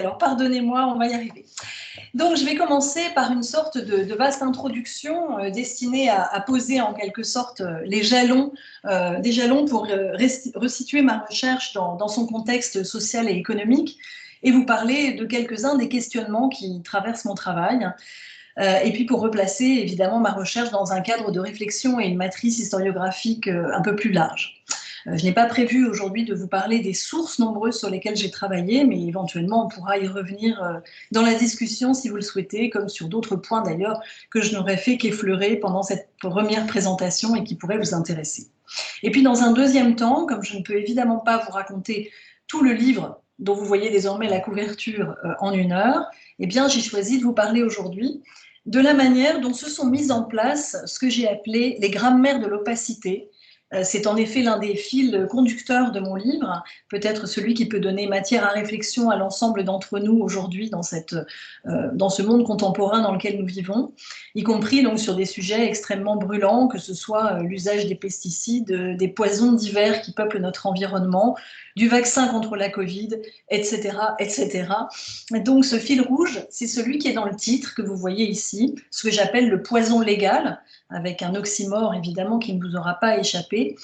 Alors, pardonnez-moi, on va y arriver. Donc, je vais commencer par une sorte de vaste introduction destinée à poser en quelque sorte les jalons, des jalons pour resituer ma recherche dans son contexte social et économique et vous parler de quelques-uns des questionnements qui traversent mon travail. Et puis pour replacer évidemment ma recherche dans un cadre de réflexion et une matrice historiographique un peu plus large. Je n'ai pas prévu aujourd'hui de vous parler des sources nombreuses sur lesquelles j'ai travaillé, mais éventuellement on pourra y revenir dans la discussion si vous le souhaitez, comme sur d'autres points d'ailleurs que je n'aurais fait qu'effleurer pendant cette première présentation et qui pourraient vous intéresser. Et puis dans un deuxième temps, comme je ne peux évidemment pas vous raconter tout le livre dont vous voyez désormais la couverture en 1 heure, eh bien j'ai choisi de vous parler aujourd'hui de la manière dont se sont mises en place ce que j'ai appelé les grammaires de l'opacité. C'est en effet l'un des fils conducteurs de mon livre, peut-être celui qui peut donner matière à réflexion à l'ensemble d'entre nous aujourd'hui dans ce monde contemporain dans lequel nous vivons, y compris donc sur des sujets extrêmement brûlants, que ce soit l'usage des pesticides, des poisons divers qui peuplent notre environnement, du vaccin contre la Covid, etc., etc. Donc ce fil rouge, c'est celui qui est dans le titre que vous voyez ici, ce que j'appelle le poison légal, avec un oxymore évidemment qui ne vous aura pas échappé,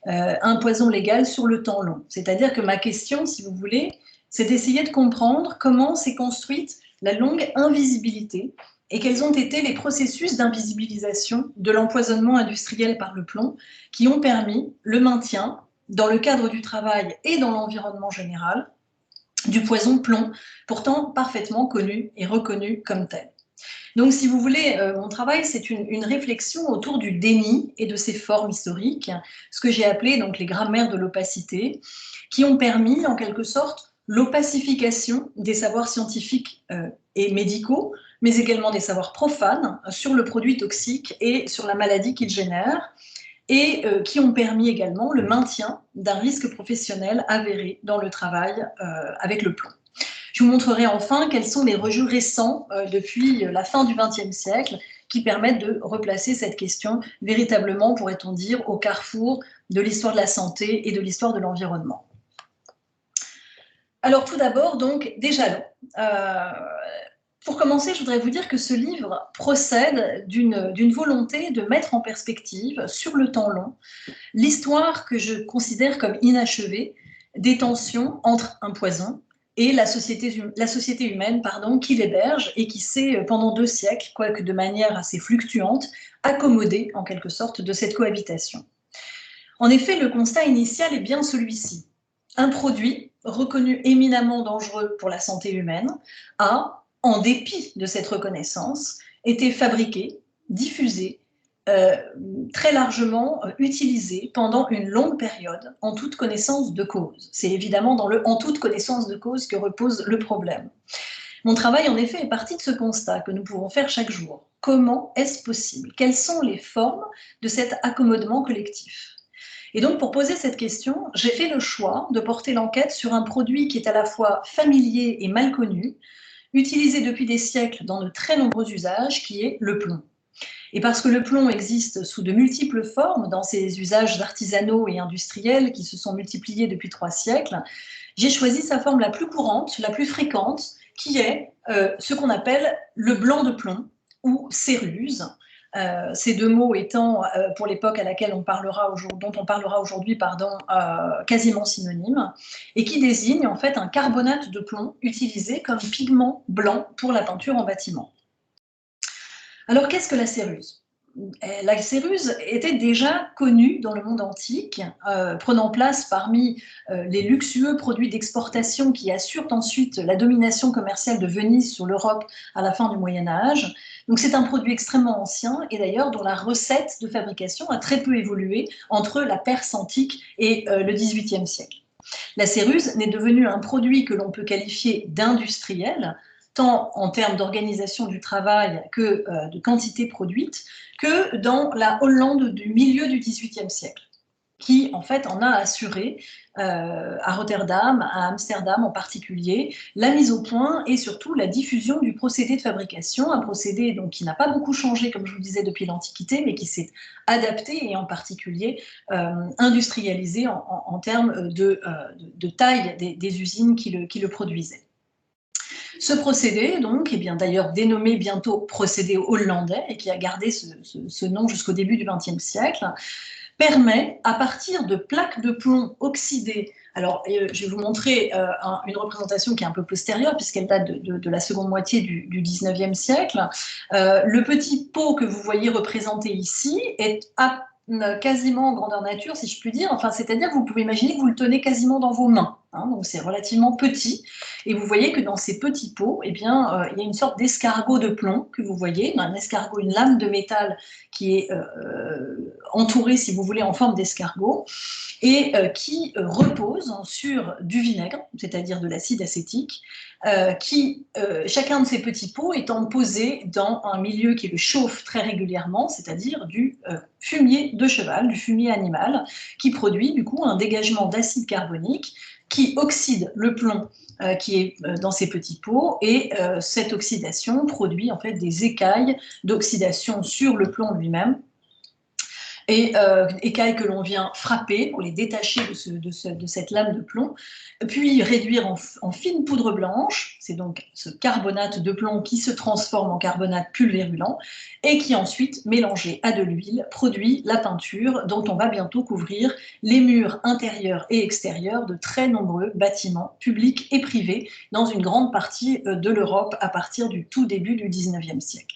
un poison légal sur le temps long. C'est-à-dire que ma question, si vous voulez, c'est d'essayer de comprendre comment s'est construite la longue invisibilité et quels ont été les processus d'invisibilisation de l'empoisonnement industriel par le plomb qui ont permis le maintien, dans le cadre du travail et dans l'environnement général, du poison plomb, pourtant parfaitement connu et reconnu comme tel. Donc, si vous voulez, mon travail, c'est une réflexion autour du déni et de ses formes historiques, ce que j'ai appelé donc les grammaires de l'opacité, qui ont permis, en quelque sorte, l'opacification des savoirs scientifiques et médicaux, mais également des savoirs profanes sur le produit toxique et sur la maladie qu'il génère, et qui ont permis également le maintien d'un risque professionnel avéré dans le travail avec le plomb. Je vous montrerai enfin quels sont les rejets récents depuis la fin du XXe siècle qui permettent de replacer cette question véritablement, pourrait-on dire, au carrefour de l'histoire de la santé et de l'histoire de l'environnement. Alors tout d'abord, donc, des jalons. Pour commencer, je voudrais vous dire que ce livre procède d'une volonté de mettre en perspective, sur le temps long, l'histoire que je considère comme inachevée des tensions entre un poison et la société humaine qui l'héberge et qui s'est, pendant 2 siècles, quoique de manière assez fluctuante, accommodée en quelque sorte de cette cohabitation. En effet, le constat initial est bien celui-ci. Un produit reconnu éminemment dangereux pour la santé humaine a, en dépit de cette reconnaissance, été fabriqué, diffusé, très largement utilisé pendant une longue période en toute connaissance de cause. C'est évidemment dans le « en toute connaissance de cause » que repose le problème. Mon travail, en effet, est parti de ce constat que nous pouvons faire chaque jour. Comment est-ce possible? Quelles sont les formes de cet accommodement collectif? Et donc, pour poser cette question, j'ai fait le choix de porter l'enquête sur un produit qui est à la fois familier et mal connu, utilisé depuis des siècles dans de très nombreux usages, qui est le plomb. Et parce que le plomb existe sous de multiples formes dans ses usages artisanaux et industriels qui se sont multipliés depuis 3 siècles, j'ai choisi sa forme la plus courante, la plus fréquente, qui est ce qu'on appelle le blanc de plomb ou céruse. Ces 2 mots étant, pour l'époque à laquelle dont on parlera aujourd'hui, quasiment synonymes, et qui désigne en fait un carbonate de plomb utilisé comme pigment blanc pour la peinture en bâtiment. Alors, qu'est-ce que la céruse? La céruse était déjà connue dans le monde antique, prenant place parmi les luxueux produits d'exportation qui assurent ensuite la domination commerciale de Venise sur l'Europe à la fin du Moyen-Âge. Donc c'est un produit extrêmement ancien et d'ailleurs dont la recette de fabrication a très peu évolué entre la Perse antique et le XVIIIe siècle. La céruse n'est devenue un produit que l'on peut qualifier d'industriel, tant en termes d'organisation du travail que de quantité produite, que dans la Hollande du milieu du XVIIIe siècle, qui en fait en a assuré à Rotterdam, à Amsterdam en particulier, la mise au point et surtout la diffusion du procédé de fabrication, un procédé donc, qui n'a pas beaucoup changé, comme je vous disais, depuis l'Antiquité, mais qui s'est adapté et en particulier industrialisé en termes de taille des usines qui le produisaient. Ce procédé, donc, d'ailleurs dénommé bientôt procédé hollandais, et qui a gardé ce nom jusqu'au début du XXe siècle, permet, à partir de plaques de plomb oxydées, alors je vais vous montrer une représentation qui est un peu postérieure, puisqu'elle date de la seconde moitié du XIXe siècle. Le petit pot que vous voyez représenté ici est quasiment en grandeur nature, si je puis dire. Enfin, c'est-à-dire que vous pouvez imaginer que vous le tenez quasiment dans vos mains. Hein, donc c'est relativement petit. Et vous voyez que dans ces petits pots, il y a une sorte d'escargot de plomb que vous voyez, un escargot, une lame de métal qui est entourée, si vous voulez, en forme d'escargot, et qui repose sur du vinaigre, c'est-à-dire de l'acide acétique, chacun de ces petits pots étant posé dans un milieu qui le chauffe très régulièrement, c'est-à-dire du fumier de cheval, du fumier animal, qui produit du coup un dégagement d'acide carbonique qui oxyde le plomb qui est dans ces petits pots, et cette oxydation produit en fait des écailles d'oxydation sur le plomb lui-même, et écailles que l'on vient frapper pour les détacher de cette lame de plomb, puis réduire en fine poudre blanche. C'est donc ce carbonate de plomb qui se transforme en carbonate pulvérulent et qui ensuite, mélangé à de l'huile, produit la peinture dont on va bientôt couvrir les murs intérieurs et extérieurs de très nombreux bâtiments publics et privés dans une grande partie de l'Europe à partir du tout début du XIXe siècle.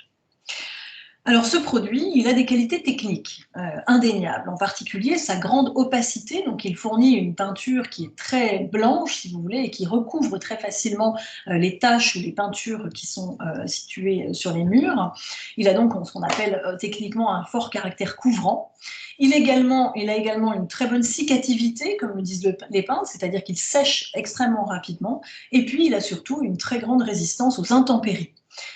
Alors ce produit, il a des qualités techniques indéniables, en particulier sa grande opacité, donc il fournit une peinture qui est très blanche, si vous voulez, et qui recouvre très facilement les taches ou les peintures qui sont situées sur les murs. Il a donc ce qu'on appelle techniquement un fort caractère couvrant. Il a également une très bonne cicativité, comme le disent les peintres, c'est-à-dire qu'il sèche extrêmement rapidement, et puis il a surtout une très grande résistance aux intempéries.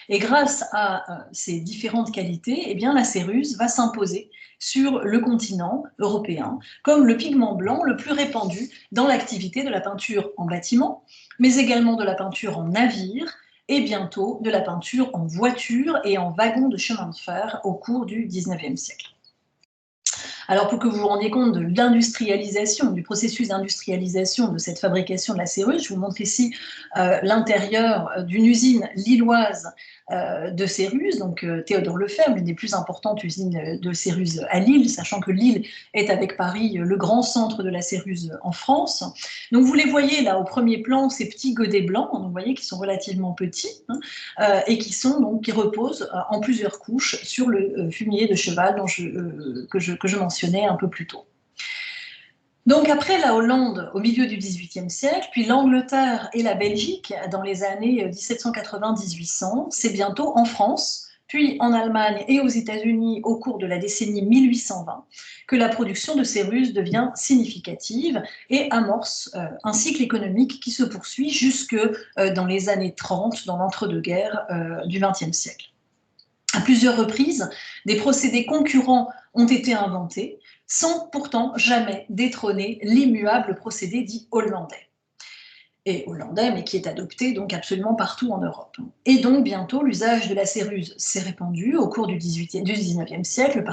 Et grâce à ces différentes qualités, la céruse va s'imposer sur le continent européen comme le pigment blanc le plus répandu dans l'activité de la peinture en bâtiment, mais également de la peinture en navire et bientôt de la peinture en voiture et en wagon de chemin de fer au cours du XIXe siècle. Alors pour que vous vous rendiez compte de l'industrialisation, du processus d'industrialisation de cette fabrication de la céruse, je vous montre ici l'intérieur d'une usine lilloise de céruse, donc Théodore Lefebvre, l'une des plus importantes usines de céruse à Lille, sachant que Lille est avec Paris le grand centre de la céruse en France. Donc vous les voyez là au premier plan, ces petits godets blancs, donc vous voyez qu'ils sont relativement petits et qui reposent en plusieurs couches sur le fumier de cheval que je mentionnais un peu plus tôt. Donc après la Hollande au milieu du XVIIIe siècle, puis l'Angleterre et la Belgique dans les années 1780-1800, c'est bientôt en France, puis en Allemagne et aux États-Unis au cours de la décennie 1820, que la production de céruse devient significative et amorce un cycle économique qui se poursuit jusque dans les années 30, dans l'entre-deux-guerres du XXe siècle. À plusieurs reprises, des procédés concurrents ont été inventés, sans pourtant jamais détrôner l'immuable procédé dit hollandais. Et hollandais, mais qui est adopté donc absolument partout en Europe. Et donc bientôt, l'usage de la céruse s'est répandu au cours du XIXe siècle,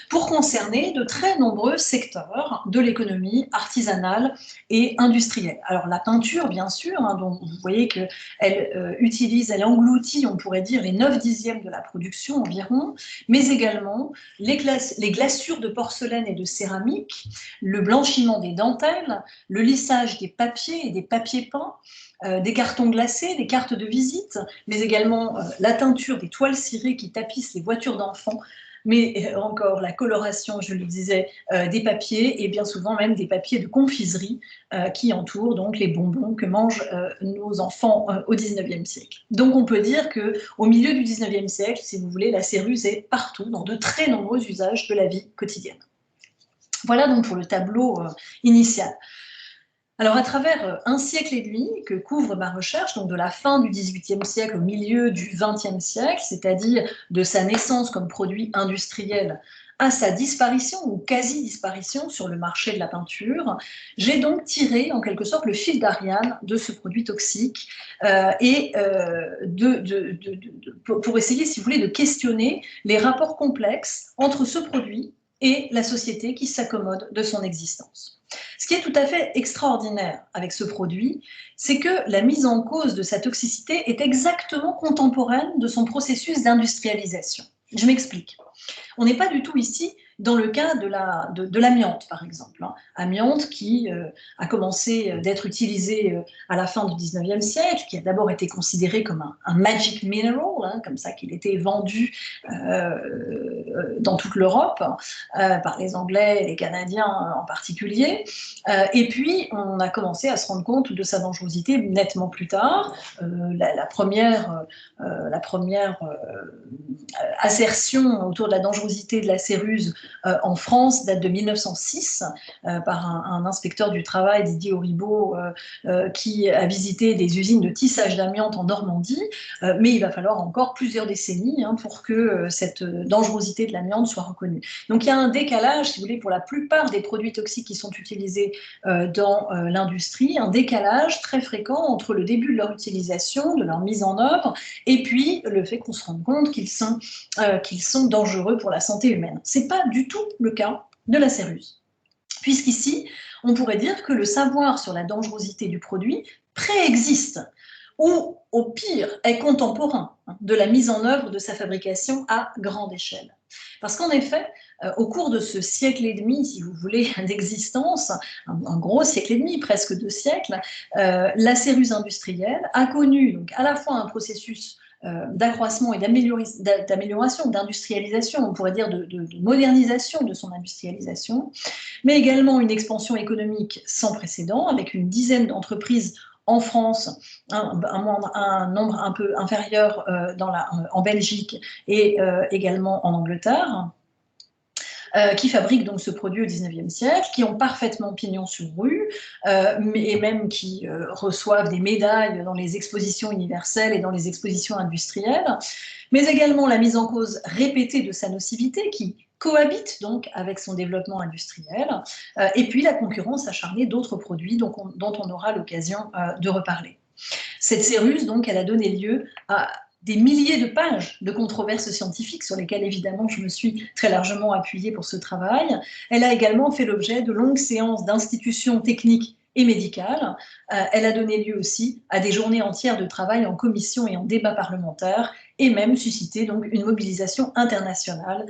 pour concerner de très nombreux secteurs de l'économie artisanale et industrielle. Alors la peinture, bien sûr, dont vous voyez qu'elle elle engloutit, on pourrait dire, les 9/10 de la production environ, mais également les glaçures de porcelaine et de céramique, le blanchiment des dentelles, le lissage des papiers et des papiers peints, des cartons glacés, des cartes de visite, mais également la teinture des toiles cirées qui tapissent les voitures d'enfants, mais encore la coloration, je le disais, des papiers, et bien souvent même des papiers de confiserie qui entourent donc les bonbons que mangent nos enfants au XIXe siècle. Donc on peut dire qu'au milieu du XIXe siècle, si vous voulez, la céruse est partout, dans de très nombreux usages de la vie quotidienne. Voilà donc pour le tableau initial. Alors, à travers un siècle et demi que couvre ma recherche, donc de la fin du XVIIIe siècle au milieu du XXe siècle, c'est-à-dire de sa naissance comme produit industriel à sa disparition ou quasi-disparition sur le marché de la peinture, j'ai donc tiré en quelque sorte le fil d'Ariane de ce produit toxique pour essayer, si vous voulez, de questionner les rapports complexes entre ce produit et la société qui s'accommode de son existence. Ce qui est tout à fait extraordinaire avec ce produit, c'est que la mise en cause de sa toxicité est exactement contemporaine de son processus d'industrialisation. Je m'explique. On n'est pas du tout ici dans le cas de l'amiante, par exemple. Hein. Amiante qui a commencé d'être utilisée à la fin du 19e siècle, qui a d'abord été considéré comme un magic mineral, hein, comme ça qu'il était vendu dans toute l'Europe, par les Anglais et les Canadiens en particulier. Et puis, on a commencé à se rendre compte de sa dangerosité nettement plus tard. La première assertion autour de la dangerosité de la céruse en France date de 1906 par un inspecteur du travail, Didier Auribeau, qui a visité des usines de tissage d'amiante en Normandie, mais il va falloir encore plusieurs décennies pour que cette dangerosité de l'amiante soit reconnue. Donc il y a un décalage, si vous voulez, pour la plupart des produits toxiques qui sont utilisés dans l'industrie, un décalage très fréquent entre le début de leur utilisation, de leur mise en œuvre, et puis le fait qu'on se rende compte qu'ils sont dangereux pour la santé humaine. Ce n'est pas du tout le cas de la céruse. Puisqu'ici, on pourrait dire que le savoir sur la dangerosité du produit préexiste, ou au pire est contemporain de la mise en œuvre de sa fabrication à grande échelle. Parce qu'en effet, au cours de ce siècle et demi, si vous voulez, d'existence, un gros siècle et demi, presque 2 siècles, la céruse industrielle a connu donc à la fois un processus d'accroissement et d'amélioration, d'industrialisation, on pourrait dire de modernisation de son industrialisation, mais également une expansion économique sans précédent, avec une dizaine d'entreprises en France, un nombre un peu inférieur en Belgique et également en Angleterre, qui fabriquent donc ce produit au XIXe siècle, qui ont parfaitement pignon sur rue, et même qui reçoivent des médailles dans les expositions universelles et dans les expositions industrielles, mais également la mise en cause répétée de sa nocivité, qui cohabite donc avec son développement industriel, et puis la concurrence acharnée d'autres produits dont on aura l'occasion de reparler. Cette céruse, donc, elle a donné lieu à des milliers de pages de controverses scientifiques sur lesquelles, évidemment, je me suis très largement appuyée pour ce travail. Elle a également fait l'objet de longues séances d'institutions techniques et médicales. Elle a donné lieu aussi à des journées entières de travail en commission et en débat parlementaire, et même suscité donc une mobilisation internationale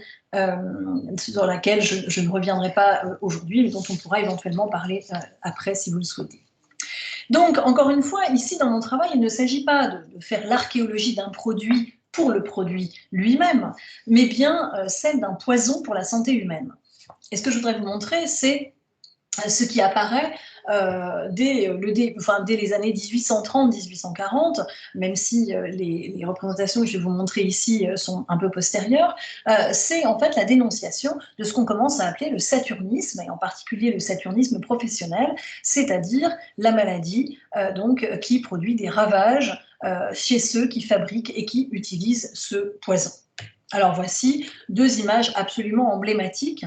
sur laquelle je ne reviendrai pas aujourd'hui, mais dont on pourra éventuellement parler après si vous le souhaitez. Donc, encore une fois, ici, dans mon travail, il ne s'agit pas de faire l'archéologie d'un produit pour le produit lui-même, mais bien celle d'un poison pour la santé humaine. Et ce que je voudrais vous montrer, c'est ce qui apparaît dès les années 1830-1840, même si les représentations que je vais vous montrer ici sont un peu postérieures, c'est en fait la dénonciation de ce qu'on commence à appeler le saturnisme, et en particulier le saturnisme professionnel, c'est-à-dire la maladie qui produit des ravages chez ceux qui fabriquent et qui utilisent ce poison. Alors voici 2 images absolument emblématiques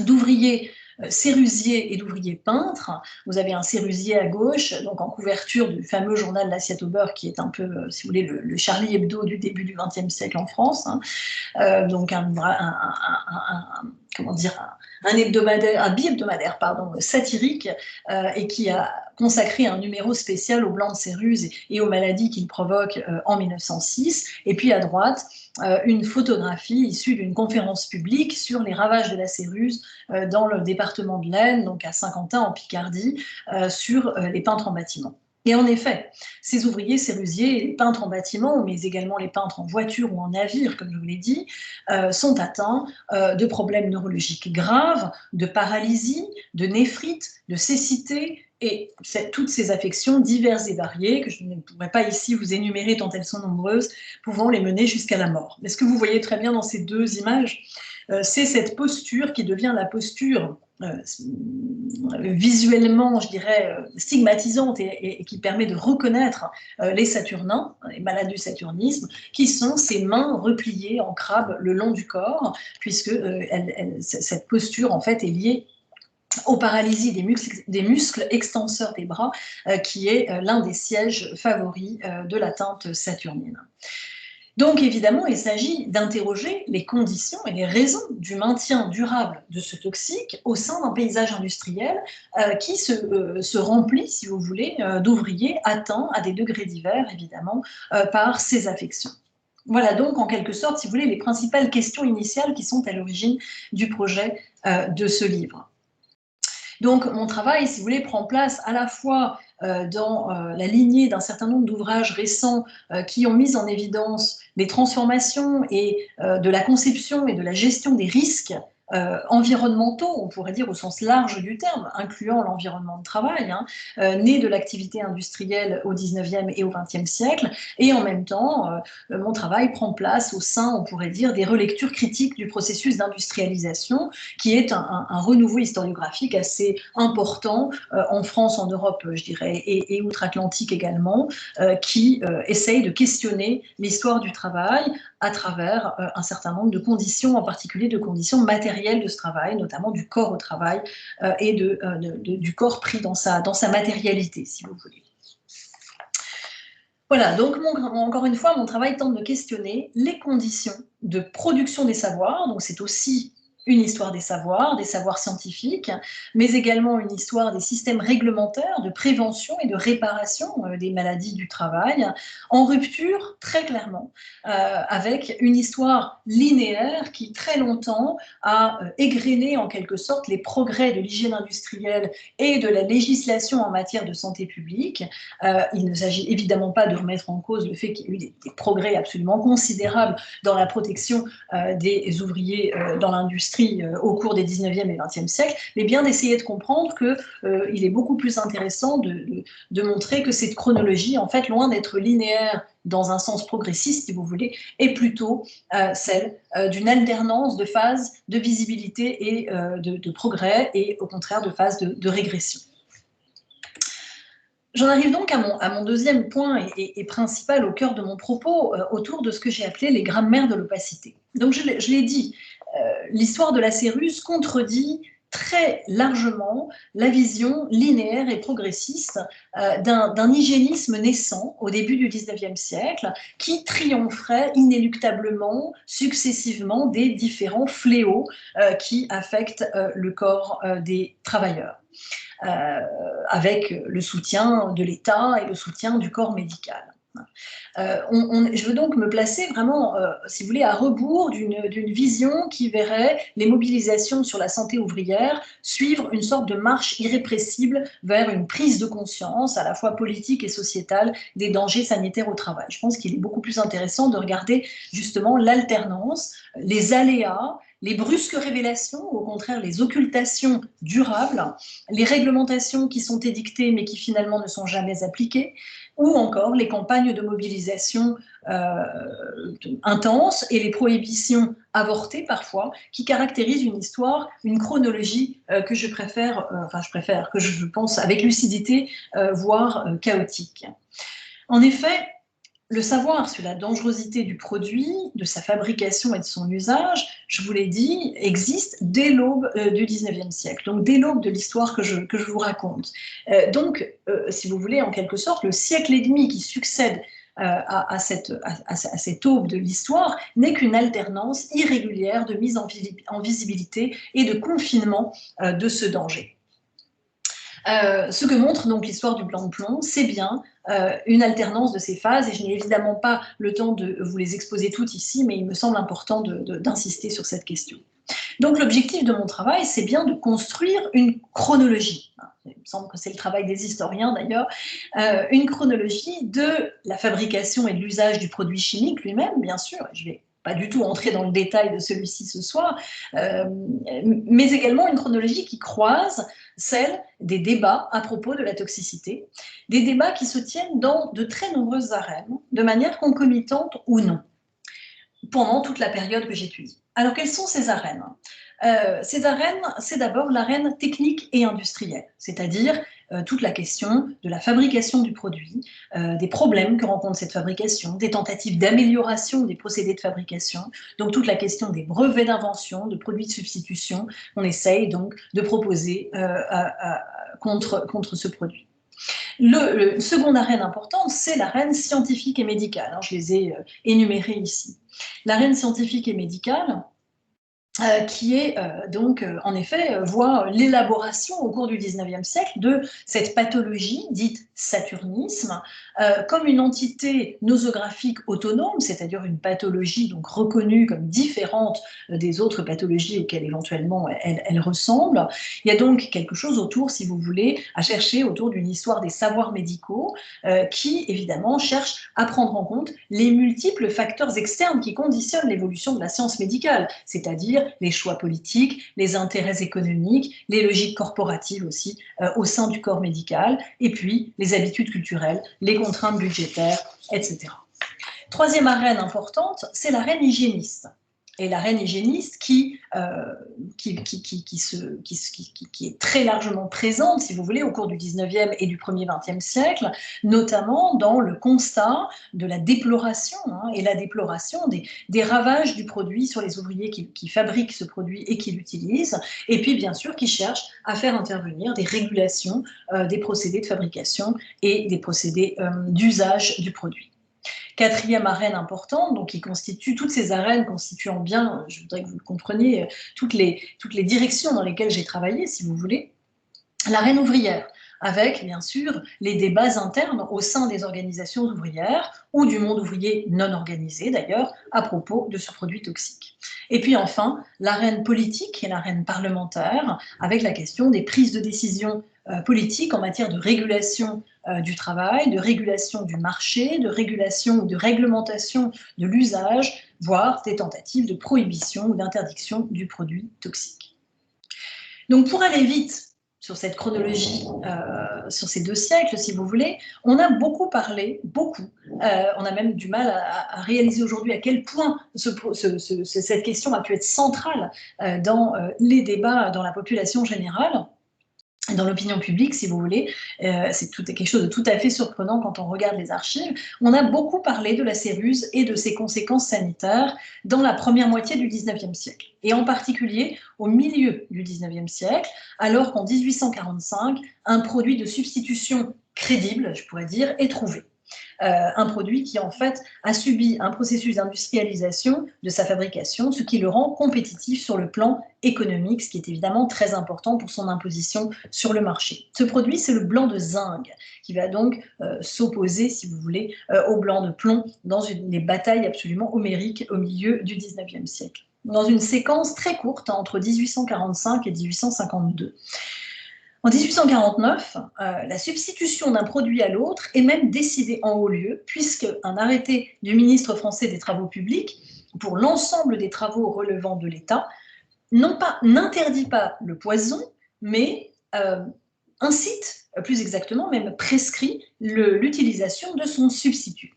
d'ouvriers sérusier et d'ouvrier peintre. Vous avez un sérusier à gauche, donc en couverture du fameux journal L'Assiette au beurre, qui est un peu, si vous voulez, le Charlie Hebdo du début du XXe siècle en France. Donc un bi-hebdomadaire satirique, et qui a consacré un numéro spécial aux blancs de céruse et aux maladies qu'il provoque en 1906. Et puis à droite, une photographie issue d'une conférence publique sur les ravages de la céruse dans le département de l'Aisne, donc à Saint-Quentin en Picardie, sur les peintres en bâtiment. Et en effet, ces ouvriers sérusiers, les peintres en bâtiment, mais également les peintres en voiture ou en navire, comme je vous l'ai dit, sont atteints de problèmes neurologiques graves, de paralysie, de néphrite, de cécité, et toutes ces affections diverses et variées, que je ne pourrais pas ici vous énumérer tant elles sont nombreuses, pouvant les mener jusqu'à la mort. Mais ce que vous voyez très bien dans ces 2 images, c'est cette posture qui devient la posture visuellement, je dirais, stigmatisante et qui permet de reconnaître les Saturnins, les malades du saturnisme, qui sont ces mains repliées en crabe le long du corps, puisque cette posture, en fait, est liée aux paralysies des muscles extenseurs des bras, qui est l'un des sièges favoris de l'atteinte saturnine. Donc évidemment, il s'agit d'interroger les conditions et les raisons du maintien durable de ce toxique au sein d'un paysage industriel qui se remplit, si vous voulez, d'ouvriers atteints à des degrés divers, évidemment, par ces affections. Voilà donc en quelque sorte, si vous voulez, les principales questions initiales qui sont à l'origine du projet de ce livre. Donc mon travail, si vous voulez, prend place à la fois dans la lignée d'un certain nombre d'ouvrages récents qui ont mis en évidence les transformations et de la conception et de la gestion des risques environnementaux, on pourrait dire au sens large du terme, incluant l'environnement de travail, hein, né de l'activité industrielle au XIXe et au XXe siècle, et en même temps, mon travail prend place au sein, on pourrait dire, des relectures critiques du processus d'industrialisation, qui est un renouveau historiographique assez important en France, en Europe, je dirais, et outre-Atlantique également, qui essaye de questionner l'histoire du travail à travers un certain nombre de conditions, en particulier de conditions matérielles de ce travail, notamment du corps au travail et du corps pris dans sa matérialité, si vous voulez. Voilà, donc encore une fois, mon travail tente de questionner les conditions de production des savoirs, donc c'est aussi une histoire des savoirs scientifiques, mais également une histoire des systèmes réglementaires de prévention et de réparation des maladies du travail, en rupture très clairement avec une histoire linéaire qui très longtemps a égrené en quelque sorte les progrès de l'hygiène industrielle et de la législation en matière de santé publique. Il ne s'agit évidemment pas de remettre en cause le fait qu'il y a eu des progrès absolument considérables dans la protection des ouvriers dans l'industrie au cours des 19e et 20e siècles, mais bien d'essayer de comprendre qu'il est beaucoup plus intéressant de montrer que cette chronologie, en fait, loin d'être linéaire dans un sens progressiste, si vous voulez, est plutôt celle d'une alternance de phases de visibilité et de progrès, et au contraire de phases de régression. J'en arrive donc à mon deuxième point et principal au cœur de mon propos, autour de ce que j'ai appelé les grammaires de l'opacité. Donc je l'ai dit, l'histoire de la Cérus contredit très largement la vision linéaire et progressiste d'un hygiénisme naissant au début du XIXe siècle qui triompherait inéluctablement, successivement, des différents fléaux qui affectent le corps des travailleurs. Avec le soutien de l'État et le soutien du corps médical. Je veux donc me placer vraiment, si vous voulez, à rebours d'une vision qui verrait les mobilisations sur la santé ouvrière suivre une sorte de marche irrépressible vers une prise de conscience, à la fois politique et sociétale, des dangers sanitaires au travail. Je pense qu'il est beaucoup plus intéressant de regarder justement l'alternance, les aléas, les brusques révélations, au contraire les occultations durables, les réglementations qui sont édictées mais qui finalement ne sont jamais appliquées, ou encore les campagnes de mobilisation intenses et les prohibitions avortées parfois, qui caractérisent une histoire, une chronologie que je préfère, que je pense avec lucidité, voire chaotique. En effet, le savoir sur la dangerosité du produit, de sa fabrication et de son usage, je vous l'ai dit, existe dès l'aube du XIXe siècle, donc dès l'aube de l'histoire que je vous raconte. Si vous voulez, en quelque sorte, le siècle et demi qui succède à cette aube de l'histoire n'est qu'une alternance irrégulière de mise en visibilité et de confinement de ce danger. Ce que montre donc l'histoire du blanc de plomb, c'est bien une alternance de ces phases, et je n'ai évidemment pas le temps de vous les exposer toutes ici, mais il me semble important d'insister sur cette question. Donc l'objectif de mon travail, c'est bien de construire une chronologie. Il me semble que c'est le travail des historiens d'ailleurs, une chronologie de la fabrication et de l'usage du produit chimique lui-même, bien sûr. Je vais pas du tout entrer dans le détail de celui-ci ce soir, mais également une chronologie qui croise celle des débats à propos de la toxicité, des débats qui se tiennent dans de très nombreuses arènes, de manière concomitante ou non, pendant toute la période que j'étudie. Alors, quelles sont ces arènes ? Ces arènes, c'est d'abord l'arène technique et industrielle, c'est-à-dire toute la question de la fabrication du produit, des problèmes que rencontre cette fabrication, des tentatives d'amélioration des procédés de fabrication, donc toute la question des brevets d'invention, de produits de substitution, on essaye donc de proposer contre ce produit. Le second arène importante, c'est l'arène scientifique et médicale. Alors, je les ai énumérées ici. L'arène scientifique et médicale, qui est en effet, voit l'élaboration au cours du XIXe siècle de cette pathologie dite saturnisme comme une entité nosographique autonome, c'est-à-dire une pathologie donc reconnue comme différente des autres pathologies auxquelles éventuellement elle ressemble. Il y a donc quelque chose autour, si vous voulez, à chercher autour d'une histoire des savoirs médicaux qui, évidemment, cherche à prendre en compte les multiples facteurs externes qui conditionnent l'évolution de la science médicale, c'est-à-dire les choix politiques, les intérêts économiques, les logiques corporatives aussi au sein du corps médical, et puis les habitudes culturelles, les contraintes budgétaires, etc. Troisième arène importante, c'est l'arène hygiéniste. Et l'arène hygiéniste qui est très largement présente, si vous voulez, au cours du 19e et du 1er 20e siècle, notamment dans le constat de la déploration et la déploration des ravages du produit sur les ouvriers qui fabriquent ce produit et qui l'utilisent, et puis bien sûr qui cherchent à faire intervenir des régulations des procédés de fabrication et des procédés d'usage du produit. Quatrième arène importante, donc qui constitue, toutes ces arènes constituant bien, je voudrais que vous le compreniez, toutes les directions dans lesquelles j'ai travaillé, si vous voulez, l'arène ouvrière, avec bien sûr les débats internes au sein des organisations ouvrières ou du monde ouvrier non organisé d'ailleurs à propos de ce produit toxique. Et puis enfin, l'arène politique et l'arène parlementaire avec la question des prises de décision politiques en matière de régulation du travail, de régulation du marché, de régulation ou de réglementation de l'usage, voire des tentatives de prohibition ou d'interdiction du produit toxique. Donc pour aller vite sur cette chronologie, sur ces 2 siècles, si vous voulez, on a beaucoup parlé, on a même du mal à réaliser aujourd'hui à quel point cette question a pu être centrale dans les débats dans la population générale, dans l'opinion publique, si vous voulez. C'est quelque chose de tout à fait surprenant quand on regarde les archives. On a beaucoup parlé de la céruse et de ses conséquences sanitaires dans la première moitié du XIXe siècle, et en particulier au milieu du XIXe siècle, alors qu'en 1845, un produit de substitution crédible, je pourrais dire, est trouvé. Un produit qui en fait a subi un processus d'industrialisation de sa fabrication, ce qui le rend compétitif sur le plan économique, ce qui est évidemment très important pour son imposition sur le marché. Ce produit, c'est le blanc de zinc, qui va donc s'opposer, si vous voulez, au blanc de plomb dans des batailles absolument homériques au milieu du XIXe siècle, dans une séquence très courte entre 1845 et 1852. En 1849, la substitution d'un produit à l'autre est même décidée en haut lieu, puisque un arrêté du ministre français des Travaux publics pour l'ensemble des travaux relevant de l'État n'interdit pas le poison, mais incite, plus exactement, même prescrit l'utilisation de son substitut.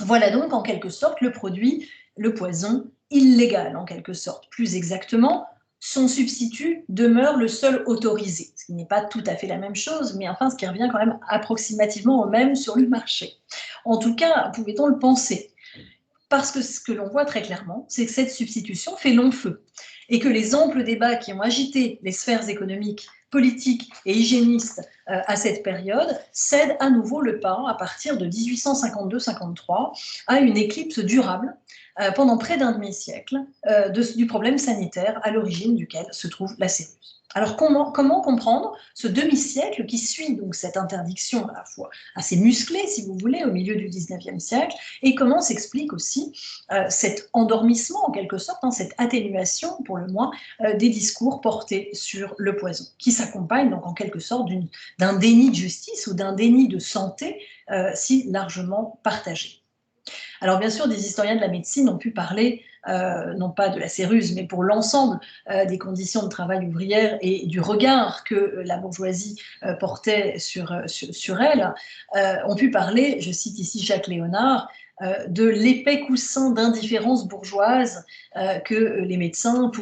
Voilà donc en quelque sorte le produit, le poison illégal en quelque sorte. Plus exactement, son substitut demeure le seul autorisé, ce qui n'est pas tout à fait la même chose, mais enfin ce qui revient quand même approximativement au même sur le marché. En tout cas, pouvait-on le penser? Parce que ce que l'on voit très clairement, c'est que cette substitution fait long feu, et que les amples débats qui ont agité les sphères économiques, politiques et hygiénistes à cette période cèdent à nouveau le pas, à partir de 1852-53, à une éclipse durable pendant près d'un demi-siècle du problème sanitaire à l'origine duquel se trouve la céruse. Alors comment comprendre ce demi-siècle qui suit donc cette interdiction à la fois assez musclée, si vous voulez, au milieu du XIXe siècle, et comment s'explique aussi cet endormissement en quelque sorte, cette atténuation pour le moins des discours portés sur le poison, qui s'accompagne donc en quelque sorte d'un déni de justice ou d'un déni de santé si largement partagé. Alors bien sûr, des historiens de la médecine ont pu parler, non pas de la céruse, mais pour l'ensemble des conditions de travail ouvrières et du regard que la bourgeoisie portait sur elle, ont pu parler, je cite ici Jacques Léonard, de l'épais coussin d'indifférence bourgeoise que les médecins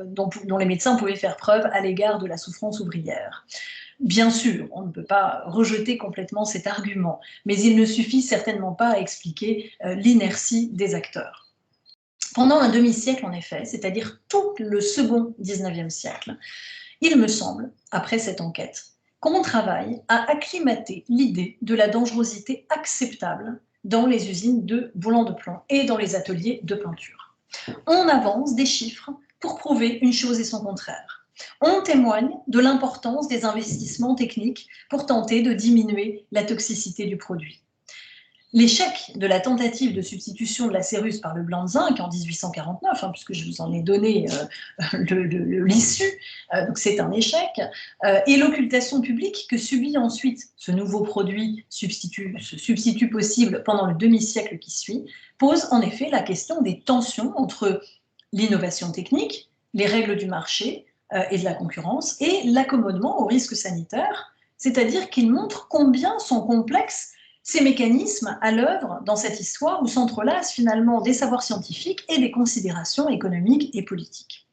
dont les médecins pouvaient faire preuve à l'égard de la souffrance ouvrière. Bien sûr, on ne peut pas rejeter complètement cet argument, mais il ne suffit certainement pas à expliquer l'inertie des acteurs. Pendant un demi-siècle, en effet, c'est-à-dire tout le second XIXe siècle, il me semble, après cette enquête, qu'on travaille à acclimater l'idée de la dangerosité acceptable dans les usines de boulons de plomb et dans les ateliers de peinture. On avance des chiffres pour prouver une chose et son contraire. On témoigne de l'importance des investissements techniques pour tenter de diminuer la toxicité du produit. L'échec de la tentative de substitution de la céruse par le blanc de zinc en 1849, puisque je vous en ai donné l'issue, donc c'est un échec, et l'occultation publique que subit ensuite ce nouveau produit, ce substitut possible pendant le demi-siècle qui suit, pose en effet la question des tensions entre l'innovation technique, les règles du marché et de la concurrence, et l'accommodement aux risques sanitaires, c'est-à-dire qu'il montre combien sont complexes ces mécanismes à l'œuvre dans cette histoire où s'entrelacent finalement des savoirs scientifiques et des considérations économiques et politiques.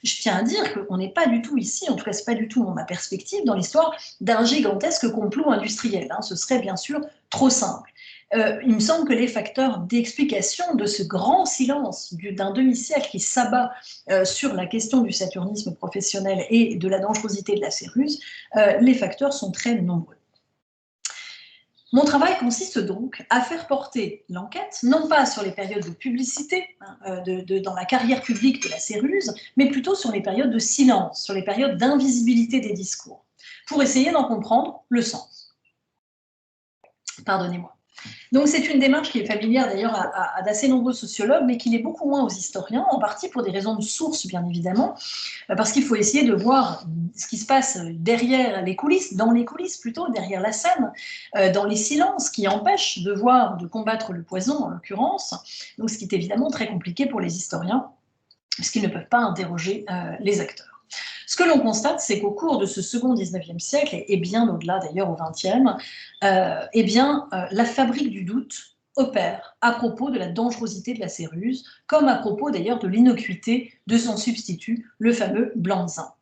Je tiens à dire qu'on n'est pas du tout ici, en tout cas ce n'est pas du tout ma perspective, dans l'histoire d'un gigantesque complot industriel. Ce serait bien sûr trop simple. Il me semble que les facteurs d'explication de ce grand silence d'un demi-siècle qui s'abat sur la question du saturnisme professionnel et de la dangerosité de la céruse, les facteurs sont très nombreux. Mon travail consiste donc à faire porter l'enquête, non pas sur les périodes de publicité dans la carrière publique de la céruse, mais plutôt sur les périodes de silence, sur les périodes d'invisibilité des discours, pour essayer d'en comprendre le sens. Pardonnez-moi. Donc c'est une démarche qui est familière d'ailleurs à d'assez nombreux sociologues, mais qui l'est beaucoup moins aux historiens, en partie pour des raisons de source bien évidemment, parce qu'il faut essayer de voir ce qui se passe derrière les coulisses, dans les coulisses plutôt, derrière la scène, dans les silences qui empêchent de voir, de combattre le poison en l'occurrence, donc ce qui est évidemment très compliqué pour les historiens, puisqu'ils ne peuvent pas interroger les acteurs. Ce que l'on constate, c'est qu'au cours de ce second 19e siècle, et bien au-delà d'ailleurs au 20e, la fabrique du doute opère à propos de la dangerosité de la céruse, comme à propos d'ailleurs de l'innocuité de son substitut, le fameux blanc de zinc.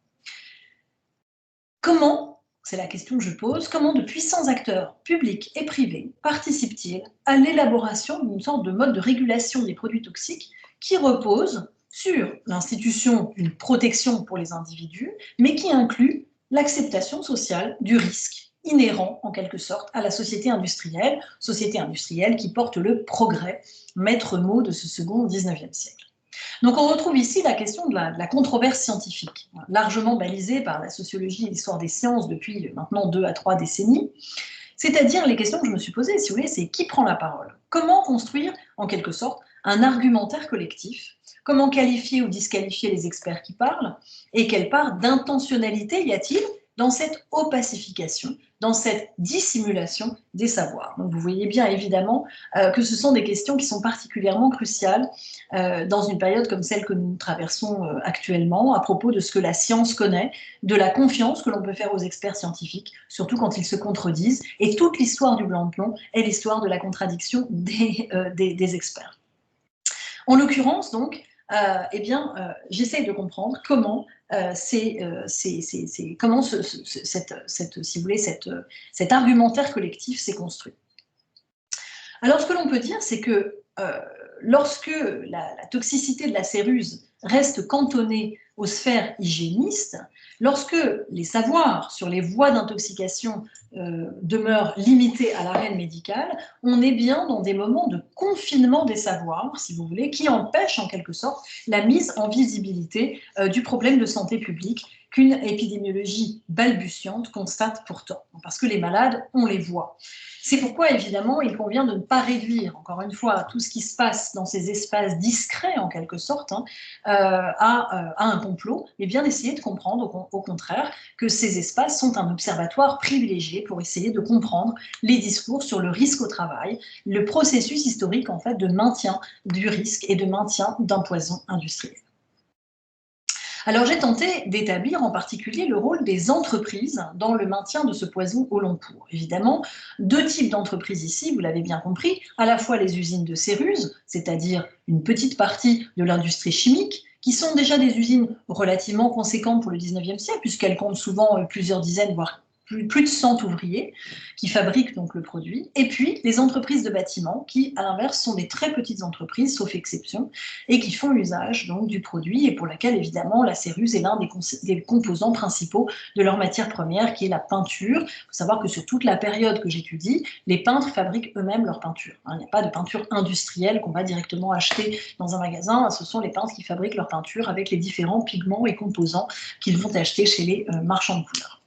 Comment, c'est la question que je pose, comment de puissants acteurs publics et privés participent-ils à l'élaboration d'une sorte de mode de régulation des produits toxiques qui repose sur l'institution d'une protection pour les individus, mais qui inclut l'acceptation sociale du risque inhérent, en quelque sorte, à la société industrielle qui porte le progrès, maître mot de ce second 19e siècle. Donc on retrouve ici la question de la controverse scientifique, largement balisée par la sociologie et l'histoire des sciences depuis maintenant 2 à 3 décennies, c'est-à-dire les questions que je me suis posées, si vous voulez, c'est qui prend la parole? Comment construire, en quelque sorte, un argumentaire collectif? Comment qualifier ou disqualifier les experts qui parlent? Et quelle part d'intentionnalité y a-t-il dans cette opacification, dans cette dissimulation des savoirs? Donc vous voyez bien évidemment que ce sont des questions qui sont particulièrement cruciales dans une période comme celle que nous traversons actuellement, à propos de ce que la science connaît, de la confiance que l'on peut faire aux experts scientifiques, surtout quand ils se contredisent. Et toute l'histoire du blanc de plomb est l'histoire de la contradiction des experts. En l'occurrence, donc, j'essaie de comprendre comment cet argumentaire collectif s'est construit. Alors, ce que l'on peut dire, c'est que lorsque la toxicité de la céruse reste cantonnée aux sphères hygiénistes, lorsque les savoirs sur les voies d'intoxication demeurent limités à l'arène médicale, on est bien dans des moments de confinement des savoirs, si vous voulez, qui empêchent en quelque sorte la mise en visibilité du problème de santé publique qu'une épidémiologie balbutiante constate pourtant, parce que les malades, on les voit. C'est pourquoi, évidemment, il convient de ne pas réduire, encore une fois, tout ce qui se passe dans ces espaces discrets, en quelque sorte, à un complot, mais bien d'essayer de comprendre, au contraire, que ces espaces sont un observatoire privilégié pour essayer de comprendre les discours sur le risque au travail, le processus historique, en fait, de maintien du risque et de maintien d'un poison industriel. Alors j'ai tenté d'établir en particulier le rôle des entreprises dans le maintien de ce poison au long cours. Évidemment, 2 types d'entreprises ici, vous l'avez bien compris, à la fois les usines de céruse, c'est-à-dire une petite partie de l'industrie chimique, qui sont déjà des usines relativement conséquentes pour le 19e siècle, puisqu'elles comptent souvent plusieurs dizaines, voire plus de 100 ouvriers qui fabriquent donc le produit, et puis les entreprises de bâtiment qui, à l'inverse, sont des très petites entreprises, sauf exception, et qui font usage donc du produit et pour laquelle, évidemment, la céruse est l'un des composants principaux de leur matière première, qui est la peinture. Il faut savoir que sur toute la période que j'étudie, les peintres fabriquent eux-mêmes leur peinture. Il n'y a pas de peinture industrielle qu'on va directement acheter dans un magasin, ce sont les peintres qui fabriquent leur peinture avec les différents pigments et composants qu'ils vont acheter chez les marchands de couleurs.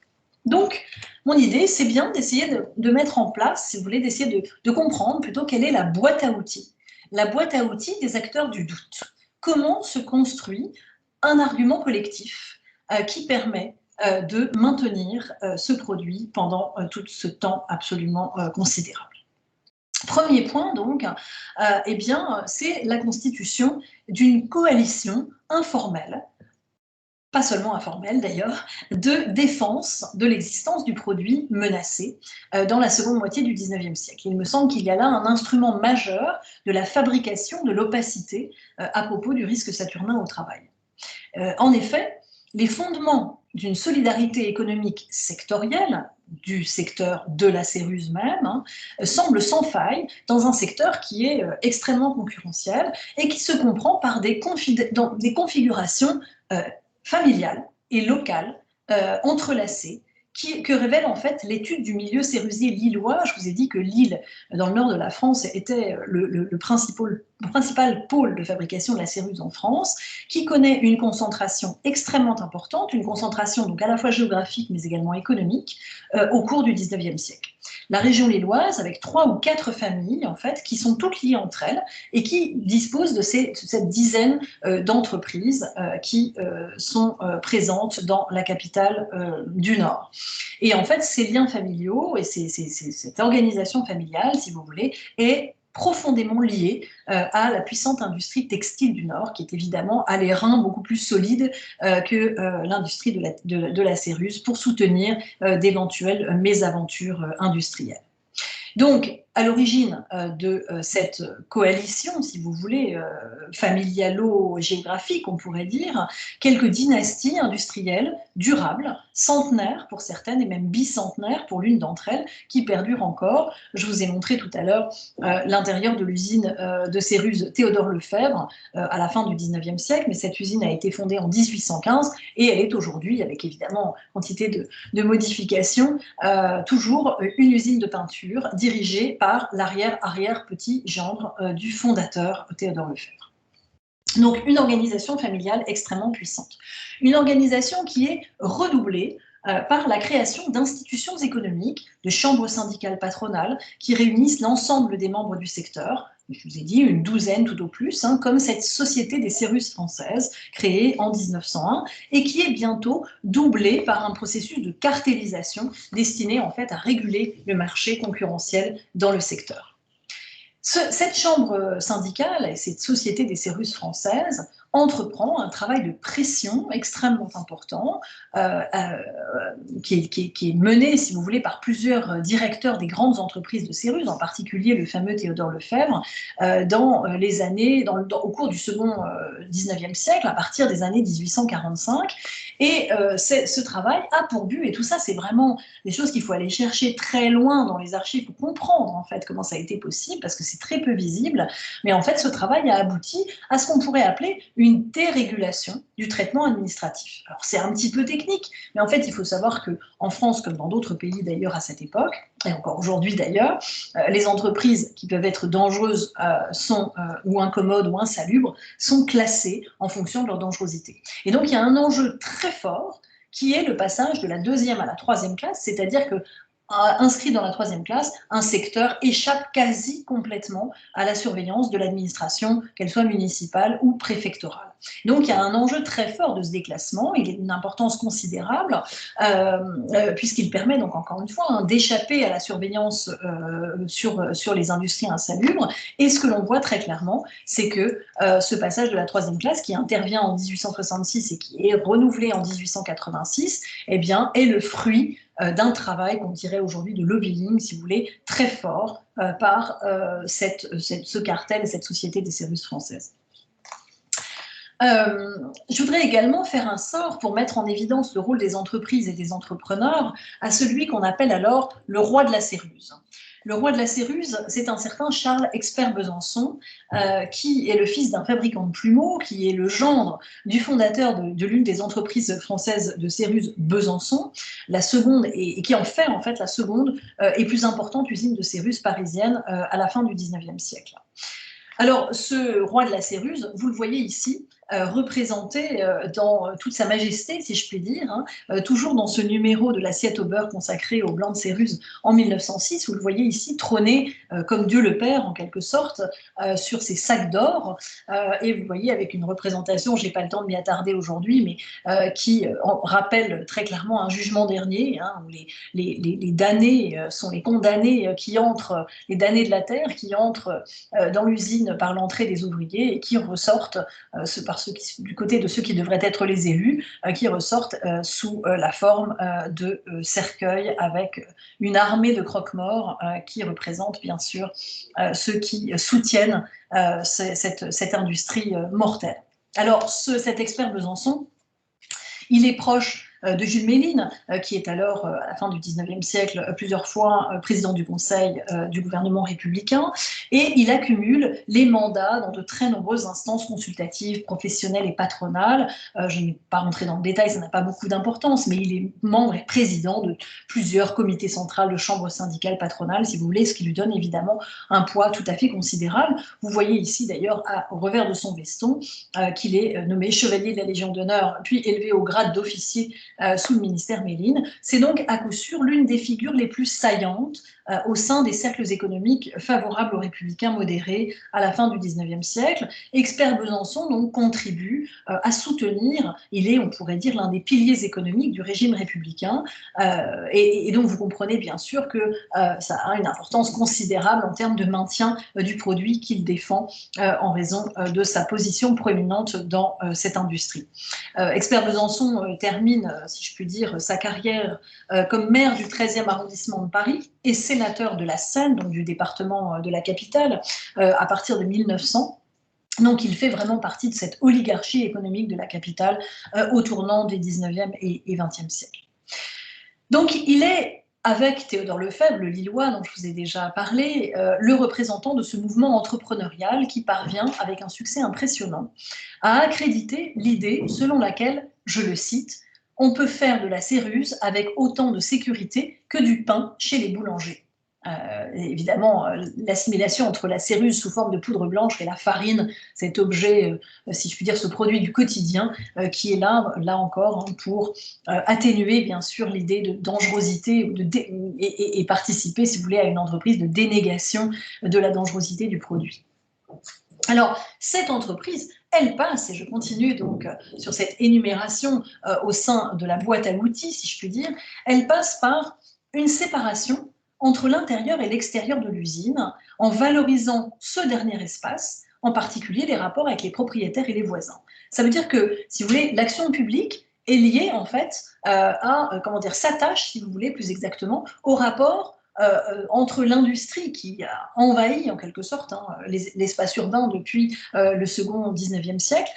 Donc, mon idée, c'est bien d'essayer de mettre en place, si vous voulez, d'essayer de comprendre plutôt quelle est la boîte à outils. La boîte à outils des acteurs du doute. Comment se construit un argument collectif qui permet de maintenir ce produit pendant tout ce temps absolument considérable. Premier point, donc, eh bien, c'est la constitution d'une coalition informelle, pas seulement informelle d'ailleurs, de défense de l'existence du produit menacé dans la seconde moitié du XIXe siècle. Il me semble qu'il y a là un instrument majeur de la fabrication de l'opacité à propos du risque saturnin au travail. En effet, les fondements d'une solidarité économique sectorielle, du secteur de la céruse même, semblent sans faille dans un secteur qui est extrêmement concurrentiel et qui se comprend par des configurations familiales et locales entrelacées que révèle en fait l'étude du milieu cérusier lillois. Je vous ai dit que Lille, dans le nord de la France, était le principal pôle de fabrication de la céruse en France, qui connaît une concentration extrêmement importante, une concentration donc à la fois géographique mais également économique, au cours du XIXe siècle. La région lilloise, avec 3 ou 4 familles, en fait, qui sont toutes liées entre elles et qui disposent de cette dizaine d'entreprises qui sont présentes dans la capitale du Nord. Et en fait, ces liens familiaux et cette organisation familiale, si vous voulez, est profondément liée à la puissante industrie textile du Nord, qui est évidemment à les reins beaucoup plus solides que l'industrie de la céruse pour soutenir d'éventuelles mésaventures industrielles. Donc, à l'origine de cette coalition, si vous voulez, familialo-géographique, on pourrait dire, quelques dynasties industrielles durables, centenaires pour certaines et même bicentenaires pour l'une d'entre elles, qui perdurent encore. Je vous ai montré tout à l'heure l'intérieur de l'usine de céruse Théodore Lefebvre à la fin du XIXe siècle, mais cette usine a été fondée en 1815 et elle est aujourd'hui, avec évidemment quantité de modifications, toujours une usine de peinture dirigée par l'arrière-arrière-petit-gendre du fondateur Théodore Lefebvre. Donc une organisation familiale extrêmement puissante. Une organisation qui est redoublée par la création d'institutions économiques, de chambres syndicales patronales qui réunissent l'ensemble des membres du secteur, je vous ai dit une douzaine tout au plus, comme cette Société des céruses françaises créée en 1901 et qui est bientôt doublée par un processus de cartellisation destiné en fait à réguler le marché concurrentiel dans le secteur. Cette chambre syndicale et cette Société des céruses françaises entreprend un travail de pression extrêmement important qui est mené, si vous voulez, par plusieurs directeurs des grandes entreprises de céruse, en particulier le fameux Théodore Lefebvre, dans les années, au cours du second 19e siècle, à partir des années 1845. Et ce travail a pour but, et tout ça c'est vraiment des choses qu'il faut aller chercher très loin dans les archives pour comprendre en fait comment ça a été possible, parce que c'est très peu visible, mais en fait ce travail a abouti à ce qu'on pourrait appeler une dérégulation du traitement administratif. Alors c'est un petit peu technique, mais en fait il faut savoir qu'en France, comme dans d'autres pays d'ailleurs à cette époque, et encore aujourd'hui d'ailleurs, les entreprises qui peuvent être dangereuses ou incommodes ou insalubres sont classées en fonction de leur dangerosité. Et donc il y a un enjeu très fort qui est le passage de la 2e à la 3e classe, c'est-à-dire que inscrit dans la 3e classe, un secteur échappe quasi complètement à la surveillance de l'administration, qu'elle soit municipale ou préfectorale. Donc il y a un enjeu très fort de ce déclassement, il est d'une importance considérable, puisqu'il permet donc encore une fois d'échapper à la surveillance sur les industries insalubres, et ce que l'on voit très clairement, c'est que ce passage de la 3e classe, qui intervient en 1866 et qui est renouvelé en 1886, eh bien, est le fruit d'un travail qu'on dirait aujourd'hui de lobbying, si vous voulez, très fort par ce cartel et cette Société des céruses françaises. Je voudrais également faire un sort pour mettre en évidence le rôle des entreprises et des entrepreneurs à celui qu'on appelle alors le roi de la Céruse. Le roi de la Céruse, c'est un certain Charles Expert Besançon, qui est le fils d'un fabricant de plumeaux, qui est le gendre du fondateur de l'une des entreprises françaises de Céruse, Besançon, la seconde, et qui en fait la seconde et plus importante usine de Céruse parisienne à la fin du XIXe siècle. Alors, ce roi de la Céruse, vous le voyez ici, représenté dans toute sa majesté, si je puis dire, hein, toujours dans ce numéro de l'assiette au beurre consacré au blanc de Céruse en 1906. Vous le voyez ici trôner comme Dieu le Père, en quelque sorte, sur ses sacs d'or. Et vous voyez avec une représentation, je n'ai pas le temps de m'y attarder aujourd'hui, mais qui rappelle très clairement un jugement dernier, hein, où les damnés sont les condamnés qui entrent, les damnés de la terre qui entrent dans l'usine par l'entrée des ouvriers et qui ressortent du côté de ceux qui devraient être les élus, qui ressortent sous la forme de cercueils avec une armée de croque-morts qui représentent bien sûr ceux qui soutiennent cette industrie mortelle. Alors cet expert Besançon, il est proche de Jules Méline, qui est alors, à la fin du XIXe siècle, plusieurs fois président du Conseil du gouvernement républicain, et il accumule les mandats dans de très nombreuses instances consultatives, professionnelles et patronales. Je ne vais pas rentrer dans le détail, ça n'a pas beaucoup d'importance, mais il est membre et président de plusieurs comités centrales de chambres syndicales patronales, si vous voulez, ce qui lui donne évidemment un poids tout à fait considérable. Vous voyez ici d'ailleurs, au revers de son veston, qu'il est nommé chevalier de la Légion d'honneur, puis élevé au grade d'officier sous le ministère Méline. C'est donc à coup sûr l'une des figures les plus saillantes au sein des cercles économiques favorables aux républicains modérés à la fin du XIXe siècle. Expert Besançon donc contribue à soutenir, il est, on pourrait dire, l'un des piliers économiques du régime républicain, et donc vous comprenez bien sûr que ça a une importance considérable en termes de maintien du produit qu'il défend en raison de sa position proéminente dans cette industrie. Expert Besançon termine, si je puis dire, sa carrière comme maire du 13e arrondissement de Paris et sénateur de la Seine, donc du département de la capitale, à partir de 1900. Donc il fait vraiment partie de cette oligarchie économique de la capitale au tournant des 19e et 20e siècles. Donc il est, avec Théodore Lefebvre, le Lillois dont je vous ai déjà parlé, le représentant de ce mouvement entrepreneurial qui parvient, avec un succès impressionnant, à accréditer l'idée selon laquelle, je le cite, « on peut faire de la Céruse avec autant de sécurité que du pain chez les boulangers ». Évidemment, l'assimilation entre la Céruse sous forme de poudre blanche et la farine, cet objet, si je puis dire, ce produit du quotidien, qui est là encore, hein, pour atténuer bien sûr l'idée de dangerosité et participer, si vous voulez, à une entreprise de dénégation de la dangerosité du produit. Alors, cette entreprise, elle passe, et je continue donc sur cette énumération au sein de la boîte à outils, si je puis dire, elle passe par une séparation entre l'intérieur et l'extérieur de l'usine, en valorisant ce dernier espace, en particulier les rapports avec les propriétaires et les voisins. Ça veut dire que, si vous voulez, l'action publique est liée en fait s'attache, si vous voulez, plus exactement, au rapport entre l'industrie qui a envahi en quelque sorte l'espace urbain depuis le second 19e siècle,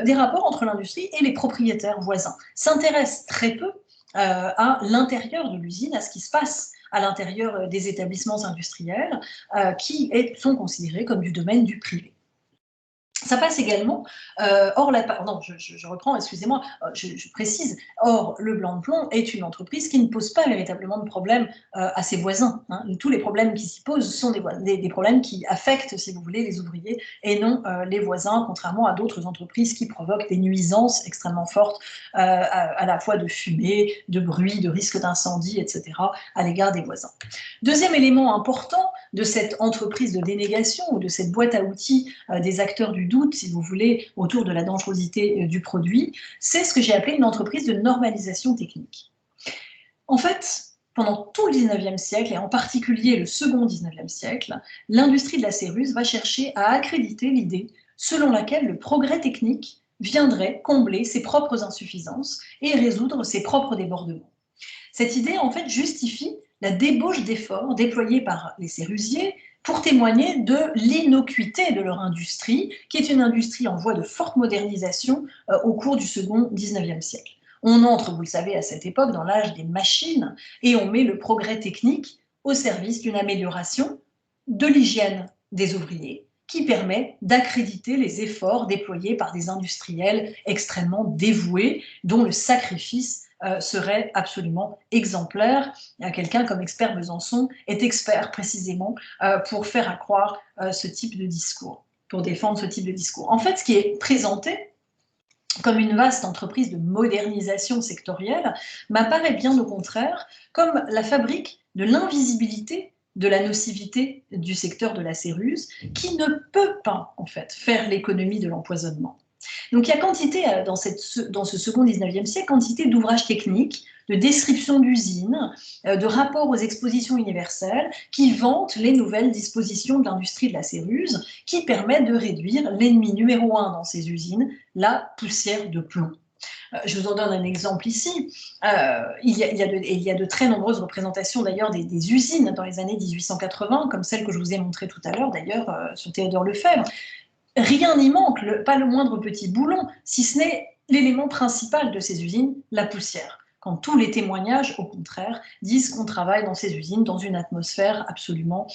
des rapports entre l'industrie et les propriétaires voisins. S'intéresse très peu à l'intérieur de l'usine, à ce qui se passe à l'intérieur des établissements industriels qui sont considérés comme du domaine du privé. Ça passe également, je reprends, excusez-moi, je précise, or le Blanc de Plomb est une entreprise qui ne pose pas véritablement de problème à ses voisins. Hein. Tous les problèmes qui s'y posent sont des problèmes qui affectent, si vous voulez, les ouvriers et non les voisins, contrairement à d'autres entreprises qui provoquent des nuisances extrêmement fortes à la fois de fumée, de bruit, de risque d'incendie, etc. à l'égard des voisins. Deuxième élément important de cette entreprise de dénégation ou de cette boîte à outils des acteurs du doute, si vous voulez, autour de la dangerosité du produit, c'est ce que j'ai appelé une entreprise de normalisation technique. En fait, pendant tout le 19e siècle, et en particulier le second 19e siècle, l'industrie de la Céruse va chercher à accréditer l'idée selon laquelle le progrès technique viendrait combler ses propres insuffisances et résoudre ses propres débordements. Cette idée, en fait, justifie la débauche d'efforts déployés par les Cérusiers, pour témoigner de l'innocuité de leur industrie, qui est une industrie en voie de forte modernisation au cours du second 19e siècle. On entre, vous le savez, à cette époque, dans l'âge des machines, et on met le progrès technique au service d'une amélioration de l'hygiène des ouvriers, qui permet d'accréditer les efforts déployés par des industriels extrêmement dévoués, dont le sacrifice serait absolument exemplaire. Quelqu'un comme Expert Besançon est expert précisément pour faire accroire ce type de discours, pour défendre ce type de discours. En fait, ce qui est présenté comme une vaste entreprise de modernisation sectorielle m'apparaît bien au contraire comme la fabrique de l'invisibilité de la nocivité du secteur de la céruse, qui ne peut pas, en fait, faire l'économie de l'empoisonnement. Donc il y a quantité, dans ce second 19e siècle, quantité d'ouvrages techniques, de descriptions d'usines, de rapports aux expositions universelles qui vantent les nouvelles dispositions de l'industrie de la céruse qui permettent de réduire l'ennemi numéro 1 dans ces usines, la poussière de plomb. Je vous en donne un exemple ici. Il y a de très nombreuses représentations d'ailleurs des usines dans les années 1880, comme celle que je vous ai montrée tout à l'heure d'ailleurs sur Théodore Lefebvre. Rien n'y manque, pas le moindre petit boulon, si ce n'est l'élément principal de ces usines, la poussière. Quand tous les témoignages, au contraire, disent qu'on travaille dans ces usines dans une atmosphère absolument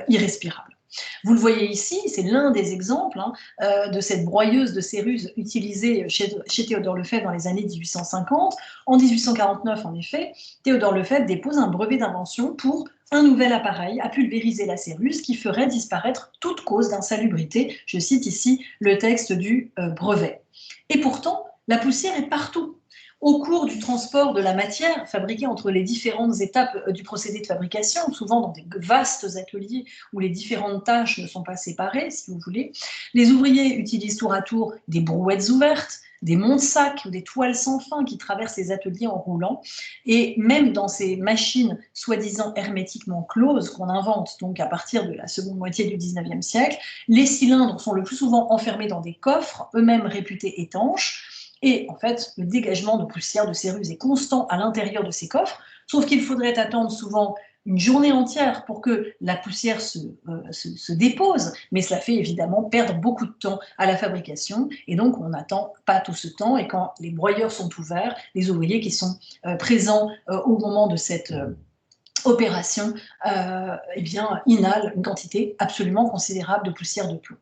irrespirable. Vous le voyez ici, c'est l'un des exemples de cette broyeuse de céruse utilisée chez Théodore Lefebvre dans les années 1850. En 1849, en effet, Théodore Lefebvre dépose un brevet d'invention pour un nouvel appareil à pulvériser la céruse qui ferait disparaître toute cause d'insalubrité. Je cite ici le texte du brevet. Et pourtant, la poussière est partout. Au cours du transport de la matière fabriquée entre les différentes étapes du procédé de fabrication, souvent dans des vastes ateliers où les différentes tâches ne sont pas séparées, si vous voulez, les ouvriers utilisent tour à tour des brouettes ouvertes, des monts-sacs ou des toiles sans fin qui traversent les ateliers en roulant. Et même dans ces machines soi-disant hermétiquement closes qu'on invente donc à partir de la seconde moitié du 19e siècle, les cylindres sont le plus souvent enfermés dans des coffres, eux-mêmes réputés étanches. Et en fait, le dégagement de poussière de céruse est constant à l'intérieur de ces coffres, sauf qu'il faudrait attendre souvent une journée entière pour que la poussière se dépose, mais cela fait évidemment perdre beaucoup de temps à la fabrication, et donc on n'attend pas tout ce temps, et quand les broyeurs sont ouverts, les ouvriers qui sont présents au moment de cette opération eh bien, inhalent une quantité absolument considérable de poussière de plomb.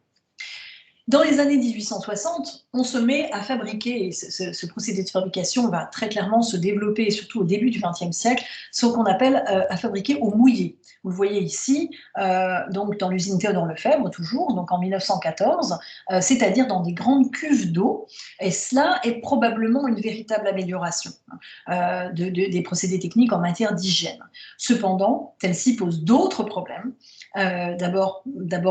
Dans les années 1860, on se met à fabriquer, et ce procédé de fabrication va très clairement se développer, surtout au début du XXe siècle, ce qu'on appelle à fabriquer au mouillé. Vous le voyez ici, donc dans l'usine Théodore Lefebvre, toujours, donc en 1914, c'est-à-dire dans des grandes cuves d'eau, et cela est probablement une véritable amélioration des procédés techniques en matière d'hygiène. Cependant, celle-ci pose d'autres problèmes. D'abord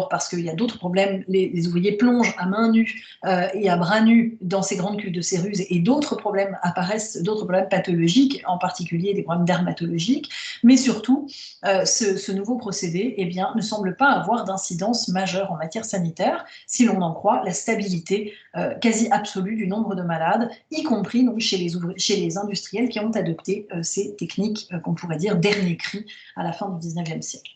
parce qu'il y a d'autres problèmes, les ouvriers plongent à main nue et à bras nus dans ces grandes cuves de céruse, et d'autres problèmes apparaissent, d'autres problèmes pathologiques, en particulier des problèmes dermatologiques, mais surtout ce nouveau procédé eh bien, ne semble pas avoir d'incidence majeure en matière sanitaire, si l'on en croit la stabilité quasi absolue du nombre de malades, y compris donc, chez les industriels qui ont adopté ces techniques qu'on pourrait dire dernier cri à la fin du 19e siècle.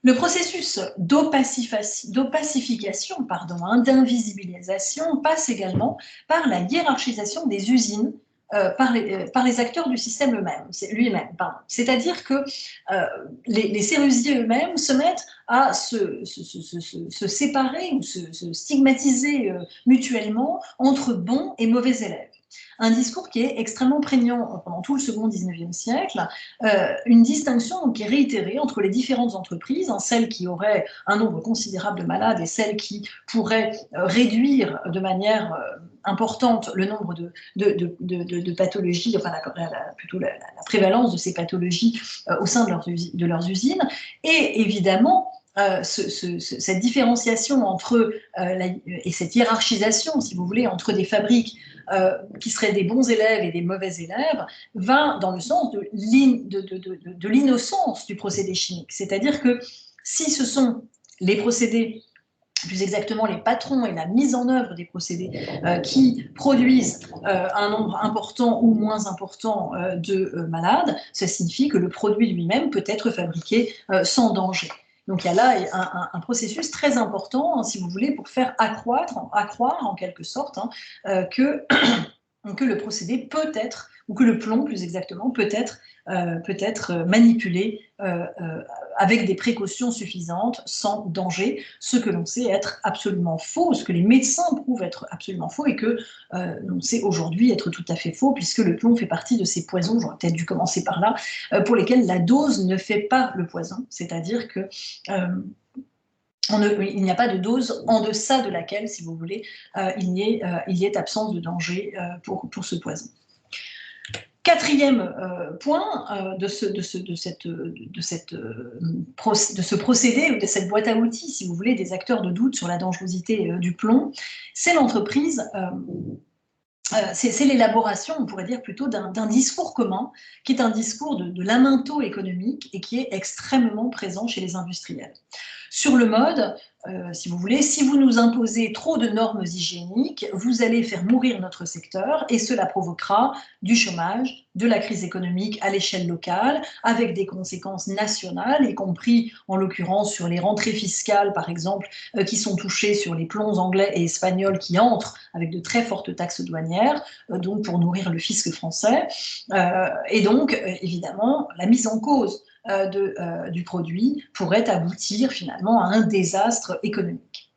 Le processus d'opacification, d'invisibilisation, passe également par la hiérarchisation des usines par les acteurs du système lui-même. C'est-à-dire que les cérusiers eux-mêmes se mettent à se séparer ou se stigmatiser mutuellement entre bons et mauvais élèves. Un discours qui est extrêmement prégnant pendant tout le second 19e siècle, une distinction qui est réitérée entre les différentes entreprises, celles qui auraient un nombre considérable de malades et celles qui pourraient réduire de manière importante le nombre de pathologies, enfin plutôt la prévalence de ces pathologies au sein de leurs usines. Et évidemment, cette différenciation entre, et cette hiérarchisation, si vous voulez, entre des fabriques qui seraient des bons élèves et des mauvais élèves, va dans le sens de l'innocence du procédé chimique. C'est-à-dire que si ce sont les procédés, plus exactement les patrons et la mise en œuvre des procédés qui produisent un nombre important ou moins important de malades, ça signifie que le produit lui-même peut être fabriqué sans danger. Donc il y a là un processus très important, si vous voulez, pour faire accroire en quelque sorte, que le procédé peut être, ou que le plomb plus exactement, peut être manipulé avec des précautions suffisantes, sans danger, ce que l'on sait être absolument faux, ce que les médecins prouvent être absolument faux, et que l'on sait aujourd'hui être tout à fait faux, puisque le plomb fait partie de ces poisons, j'aurais peut-être dû commencer par là, pour lesquels la dose ne fait pas le poison, c'est-à-dire que il n'y a pas de dose en deçà de laquelle, si vous voulez, il y ait absence de danger pour ce poison. Quatrième point de ce procédé, ou de cette boîte à outils, si vous voulez, des acteurs de doute sur la dangerosité du plomb, c'est l'entreprise, c'est l'élaboration, on pourrait dire plutôt, d'un discours commun, qui est un discours de lamento économique et qui est extrêmement présent chez les industriels. Sur le mode, si vous voulez, si vous nous imposez trop de normes hygiéniques, vous allez faire mourir notre secteur, et cela provoquera du chômage, de la crise économique à l'échelle locale, avec des conséquences nationales, y compris en l'occurrence sur les rentrées fiscales, par exemple, qui sont touchées sur les plombs anglais et espagnols qui entrent avec de très fortes taxes douanières, donc pour nourrir le fisc français, et donc évidemment la mise en cause du produit pourrait aboutir finalement à un désastre économique.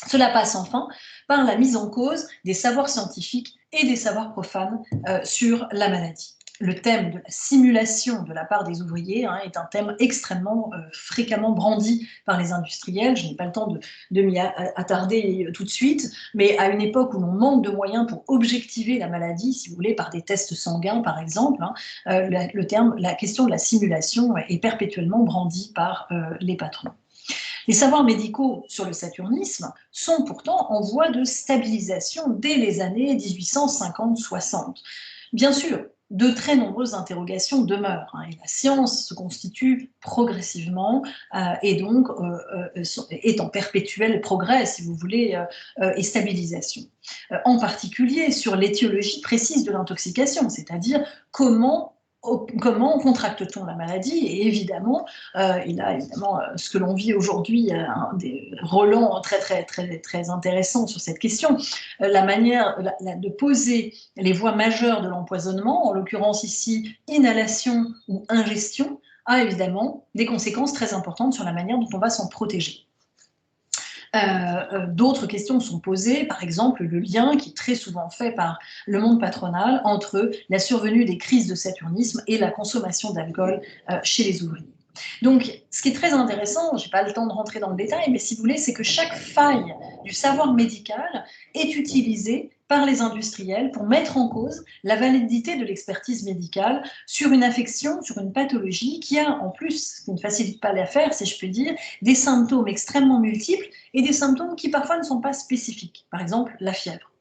Cela passe enfin par la mise en cause des savoirs scientifiques et des savoirs profanes sur la maladie. Le thème de la simulation de la part des ouvriers est un thème extrêmement fréquemment brandi par les industriels. Je n'ai pas le temps de m'y attarder tout de suite, mais à une époque où l'on manque de moyens pour objectiver la maladie, si vous voulez, par des tests sanguins par exemple, la question de la simulation est perpétuellement brandie par les patrons. Les savoirs médicaux sur le saturnisme sont pourtant en voie de stabilisation dès les années 1850-60. Bien sûr, de très nombreuses interrogations demeurent, et la science se constitue progressivement et donc est en perpétuel progrès, si vous voulez, et stabilisation. En particulier sur l'étiologie précise de l'intoxication, c'est-à-dire comment contracte-t-on la maladie, et évidemment, ce que l'on vit aujourd'hui, des relents très intéressants sur cette question, la manière de poser les voies majeures de l'empoisonnement, en l'occurrence ici inhalation ou ingestion, a évidemment des conséquences très importantes sur la manière dont on va s'en protéger. D'autres questions sont posées, par exemple le lien qui est très souvent fait par le monde patronal entre la survenue des crises de saturnisme et la consommation d'alcool chez les ouvriers. Donc, ce qui est très intéressant, je n'ai pas le temps de rentrer dans le détail, mais si vous voulez, c'est que chaque faille du savoir médical est utilisée par les industriels pour mettre en cause la validité de l'expertise médicale sur une affection, sur une pathologie qui a, en plus, ce qui ne facilite pas l'affaire, si je puis dire, des symptômes extrêmement multiples et des symptômes qui parfois ne sont pas spécifiques. Par exemple, la fièvre.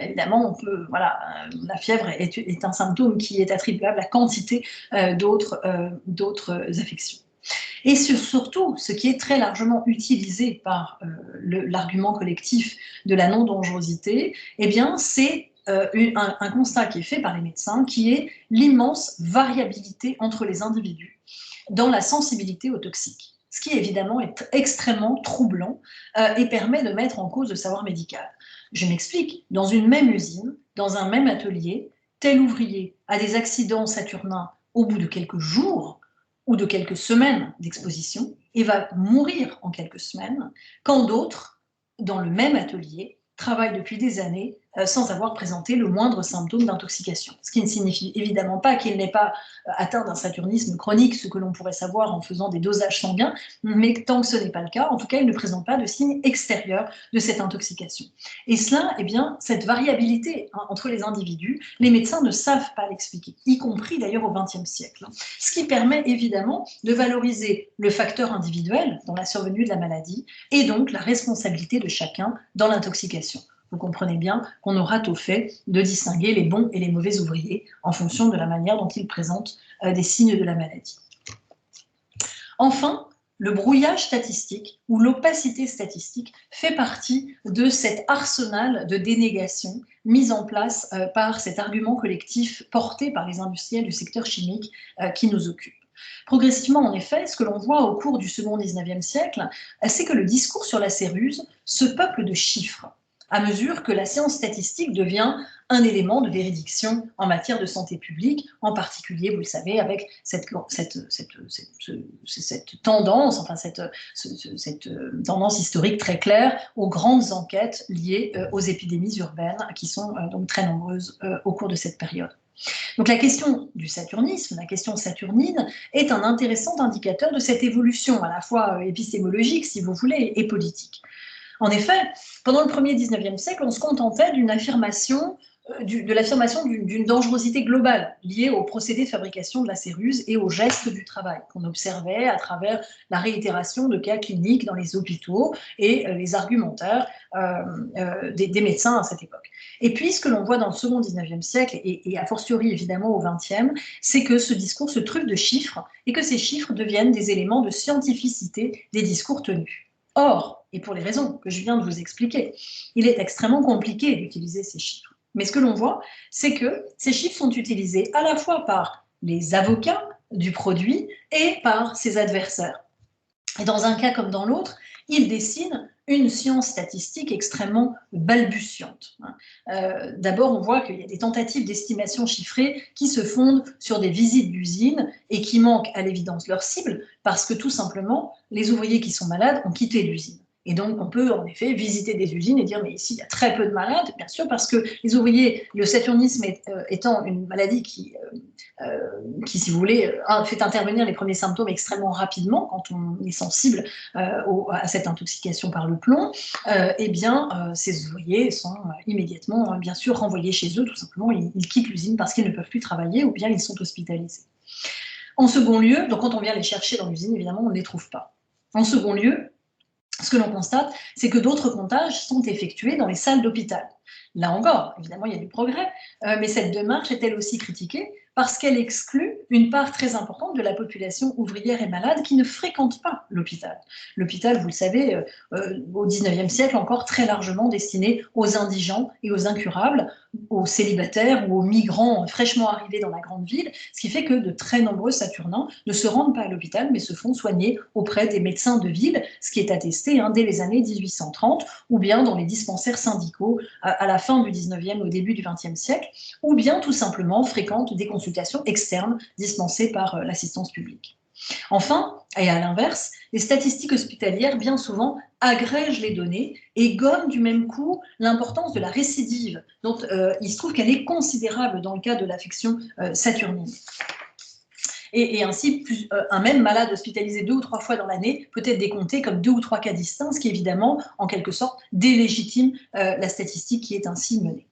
Évidemment, la fièvre est un symptôme qui est attribuable à quantité d'autres affections. Et surtout, ce qui est très largement utilisé par l'argument collectif de la non-dangerosité, eh bien, c'est un constat qui est fait par les médecins, qui est l'immense variabilité entre les individus dans la sensibilité aux toxiques. Ce qui, évidemment, est extrêmement troublant et permet de mettre en cause le savoir médical. Je m'explique, dans une même usine, dans un même atelier, tel ouvrier a des accidents saturnins au bout de quelques jours ou de quelques semaines d'exposition et va mourir en quelques semaines, quand d'autres, dans le même atelier, travaillent depuis des années sans avoir présenté le moindre symptôme d'intoxication. Ce qui ne signifie évidemment pas qu'il n'est pas atteint d'un saturnisme chronique, ce que l'on pourrait savoir en faisant des dosages sanguins, mais tant que ce n'est pas le cas, en tout cas, il ne présente pas de signes extérieurs de cette intoxication. Et cela, eh bien, cette variabilité entre les individus, les médecins ne savent pas l'expliquer, y compris d'ailleurs au XXe siècle. Ce qui permet évidemment de valoriser le facteur individuel dans la survenue de la maladie et donc la responsabilité de chacun dans l'intoxication. Vous comprenez bien qu'on aura tôt fait de distinguer les bons et les mauvais ouvriers en fonction de la manière dont ils présentent des signes de la maladie. Enfin, le brouillage statistique ou l'opacité statistique fait partie de cet arsenal de dénégation mis en place par cet argument collectif porté par les industriels du secteur chimique qui nous occupe. Progressivement, en effet, ce que l'on voit au cours du second XIXe siècle, c'est que le discours sur la céruse se peuple de chiffres, à mesure que la science statistique devient un élément de véridiction en matière de santé publique, en particulier, vous le savez, avec cette tendance, enfin cette tendance historique très claire aux grandes enquêtes liées aux épidémies urbaines, qui sont donc très nombreuses au cours de cette période. Donc la question du saturnisme, la question saturnine, est un intéressant indicateur de cette évolution, à la fois épistémologique, si vous voulez, et politique. En effet, pendant le 1er XIXe siècle, on se contentait d'une affirmation, d'une dangerosité globale liée au procédé de fabrication de la céruse et au geste du travail qu'on observait à travers la réitération de cas cliniques dans les hôpitaux et les argumentaires des médecins à cette époque. Et puis, ce que l'on voit dans le second XIXe siècle, et a fortiori évidemment au XXe, c'est que ce discours se truffe de chiffres et que ces chiffres deviennent des éléments de scientificité des discours tenus. Or, et pour les raisons que je viens de vous expliquer, il est extrêmement compliqué d'utiliser ces chiffres. Mais ce que l'on voit, c'est que ces chiffres sont utilisés à la fois par les avocats du produit et par ses adversaires. Et dans un cas comme dans l'autre, ils dessinent une science statistique extrêmement balbutiante. D'abord, on voit qu'il y a des tentatives d'estimation chiffrée qui se fondent sur des visites d'usines et qui manquent à l'évidence leur cible parce que tout simplement, les ouvriers qui sont malades ont quitté l'usine. Et donc, on peut en effet visiter des usines et dire mais ici, il y a très peu de malades, bien sûr, parce que les ouvriers, le saturnisme étant une maladie qui, si vous voulez, fait intervenir les premiers symptômes extrêmement rapidement quand on est sensible à cette intoxication par le plomb, eh bien, ces ouvriers sont immédiatement, bien sûr, renvoyés chez eux, tout simplement, ils quittent l'usine parce qu'ils ne peuvent plus travailler ou bien ils sont hospitalisés. En second lieu, donc quand on vient les chercher dans l'usine, évidemment, on ne les trouve pas. En second lieu, ce que l'on constate, c'est que d'autres comptages sont effectués dans les salles d'hôpital. Là encore, évidemment, il y a du progrès, mais cette démarche est elle aussi critiquée parce qu'elle exclut une part très importante de la population ouvrière et malade qui ne fréquente pas l'hôpital. L'hôpital, vous le savez, au XIXe siècle, encore très largement destiné aux indigents et aux incurables, aux célibataires ou aux migrants fraîchement arrivés dans la grande ville, ce qui fait que de très nombreux Saturnins ne se rendent pas à l'hôpital, mais se font soigner auprès des médecins de ville, ce qui est attesté dès les années 1830, ou bien dans les dispensaires syndicaux à la fin du 19e, au début du 20e siècle, ou bien tout simplement fréquentent des consultations externes dispensées par l'assistance publique. Enfin, et à l'inverse, les statistiques hospitalières, bien souvent, agrègent les données et gomment du même coup l'importance de la récidive, dont il se trouve qu'elle est considérable dans le cas de l'affection saturnine. Et ainsi, un même malade hospitalisé 2 ou 3 fois dans l'année peut être décompté comme 2 ou 3 cas distincts, ce qui évidemment, en quelque sorte, délégitime la statistique qui est ainsi menée.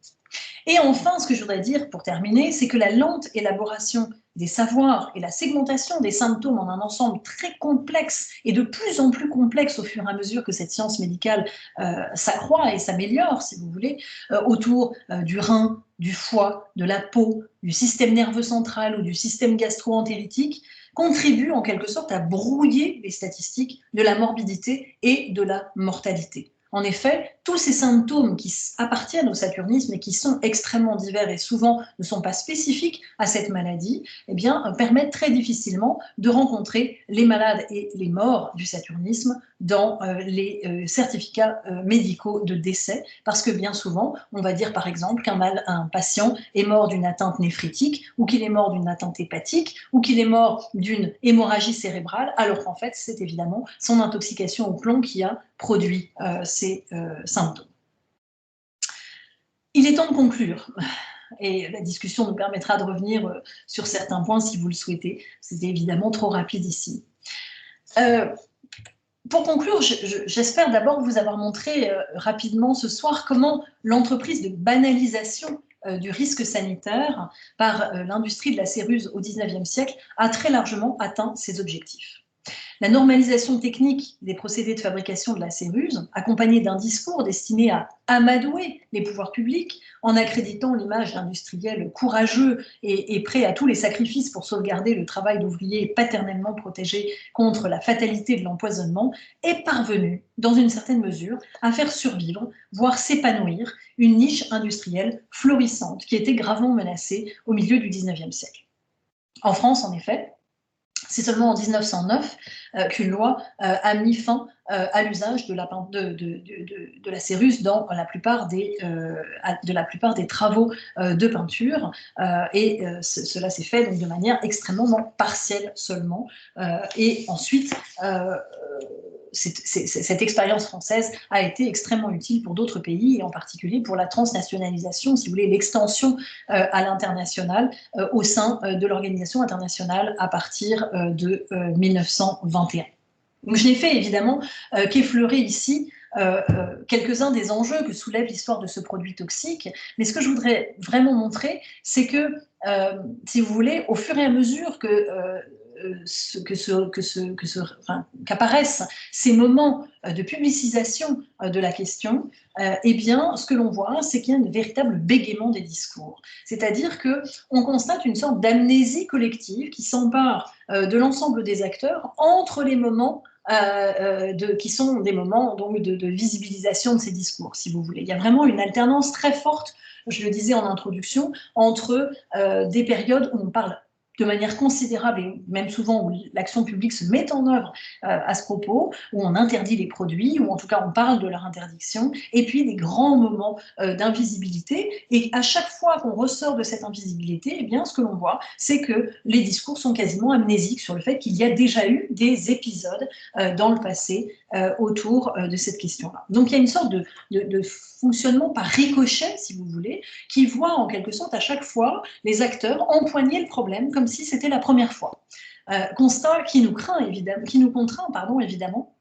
Et enfin, ce que je voudrais dire pour terminer, c'est que la lente élaboration des savoirs et la segmentation des symptômes en un ensemble très complexe et de plus en plus complexe au fur et à mesure que cette science médicale s'accroît et s'améliore, si vous voulez, autour du rein, du foie, de la peau, du système nerveux central ou du système gastro-entéritique, contribue en quelque sorte à brouiller les statistiques de la morbidité et de la mortalité. En effet, tous ces symptômes qui appartiennent au saturnisme et qui sont extrêmement divers et souvent ne sont pas spécifiques à cette maladie, eh bien, permettent très difficilement de rencontrer les malades et les morts du saturnisme dans les certificats médicaux de décès, parce que bien souvent, on va dire par exemple qu'un patient est mort d'une atteinte néphritique, ou qu'il est mort d'une atteinte hépatique, ou qu'il est mort d'une hémorragie cérébrale, alors qu'en fait, c'est évidemment son intoxication au plomb qui a produit ces symptômes. Il est temps de conclure. Et la discussion nous permettra de revenir sur certains points si vous le souhaitez. C'était évidemment trop rapide ici. Pour conclure, j'espère d'abord vous avoir montré rapidement ce soir comment l'entreprise de banalisation du risque sanitaire par l'industrie de la céruse au XIXe siècle a très largement atteint ses objectifs. La normalisation technique des procédés de fabrication de la céruse, accompagnée d'un discours destiné à amadouer les pouvoirs publics en accréditant l'image d'industriels courageux et prêts à tous les sacrifices pour sauvegarder le travail d'ouvriers paternellement protégés contre la fatalité de l'empoisonnement, est parvenue, dans une certaine mesure, à faire survivre, voire s'épanouir, une niche industrielle florissante qui était gravement menacée au milieu du XIXe siècle. En France, en effet, C'est seulement en 1909 qu'une loi a mis fin à l'usage de la céruse dans la plupart des travaux de peinture. Cela s'est fait donc de manière extrêmement partielle seulement. Et ensuite, cette expérience française a été extrêmement utile pour d'autres pays, et en particulier pour la transnationalisation, si vous voulez, l'extension à l'international au sein de l'organisation internationale à partir de 1921. Donc, je n'ai fait évidemment qu'effleurer ici quelques-uns des enjeux que soulève l'histoire de ce produit toxique, mais ce que je voudrais vraiment montrer, c'est que, si vous voulez, au fur et à mesure qu'apparaissent ces moments de publicisation de la question, eh bien, ce que l'on voit, c'est qu'il y a un véritable bégaiement des discours. C'est-à-dire qu'on constate une sorte d'amnésie collective qui s'empare de l'ensemble des acteurs entre les moments qui sont des moments donc, de visibilisation de ces discours, si vous voulez. Il y a vraiment une alternance très forte, je le disais en introduction, entre des périodes où on parle de manière considérable, et même souvent où l'action publique se met en œuvre à ce propos, où on interdit les produits, ou en tout cas on parle de leur interdiction, et puis des grands moments d'invisibilité. Et à chaque fois qu'on ressort de cette invisibilité, eh bien, ce que l'on voit, c'est que les discours sont quasiment amnésiques sur le fait qu'il y a déjà eu des épisodes dans le passé autour de cette question-là. Donc il y a une sorte de fonctionnement par ricochet, si vous voulez, qui voit en quelque sorte à chaque fois les acteurs empoigner le problème comme si c'était la première fois. Constat qui nous contraint, évidemment,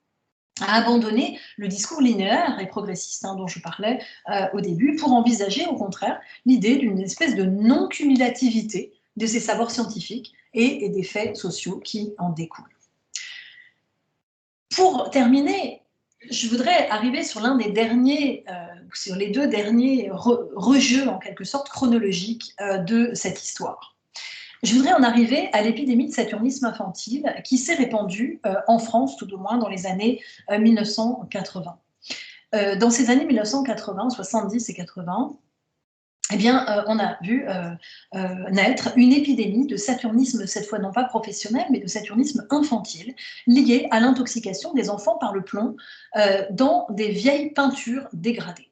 à abandonner le discours linéaire et progressiste dont je parlais au début, pour envisager au contraire l'idée d'une espèce de non-cumulativité de ces savoirs scientifiques et des faits sociaux qui en découlent. Pour terminer, je voudrais arriver sur sur les deux derniers rejeux en quelque sorte chronologiques de cette histoire. Je voudrais en arriver à l'épidémie de saturnisme infantile qui s'est répandue en France, tout au moins dans les années 1980. Dans ces années 1980, 70 et 80, eh bien, on a vu naître une épidémie de saturnisme, cette fois non pas professionnel, mais de saturnisme infantile, lié à l'intoxication des enfants par le plomb dans des vieilles peintures dégradées.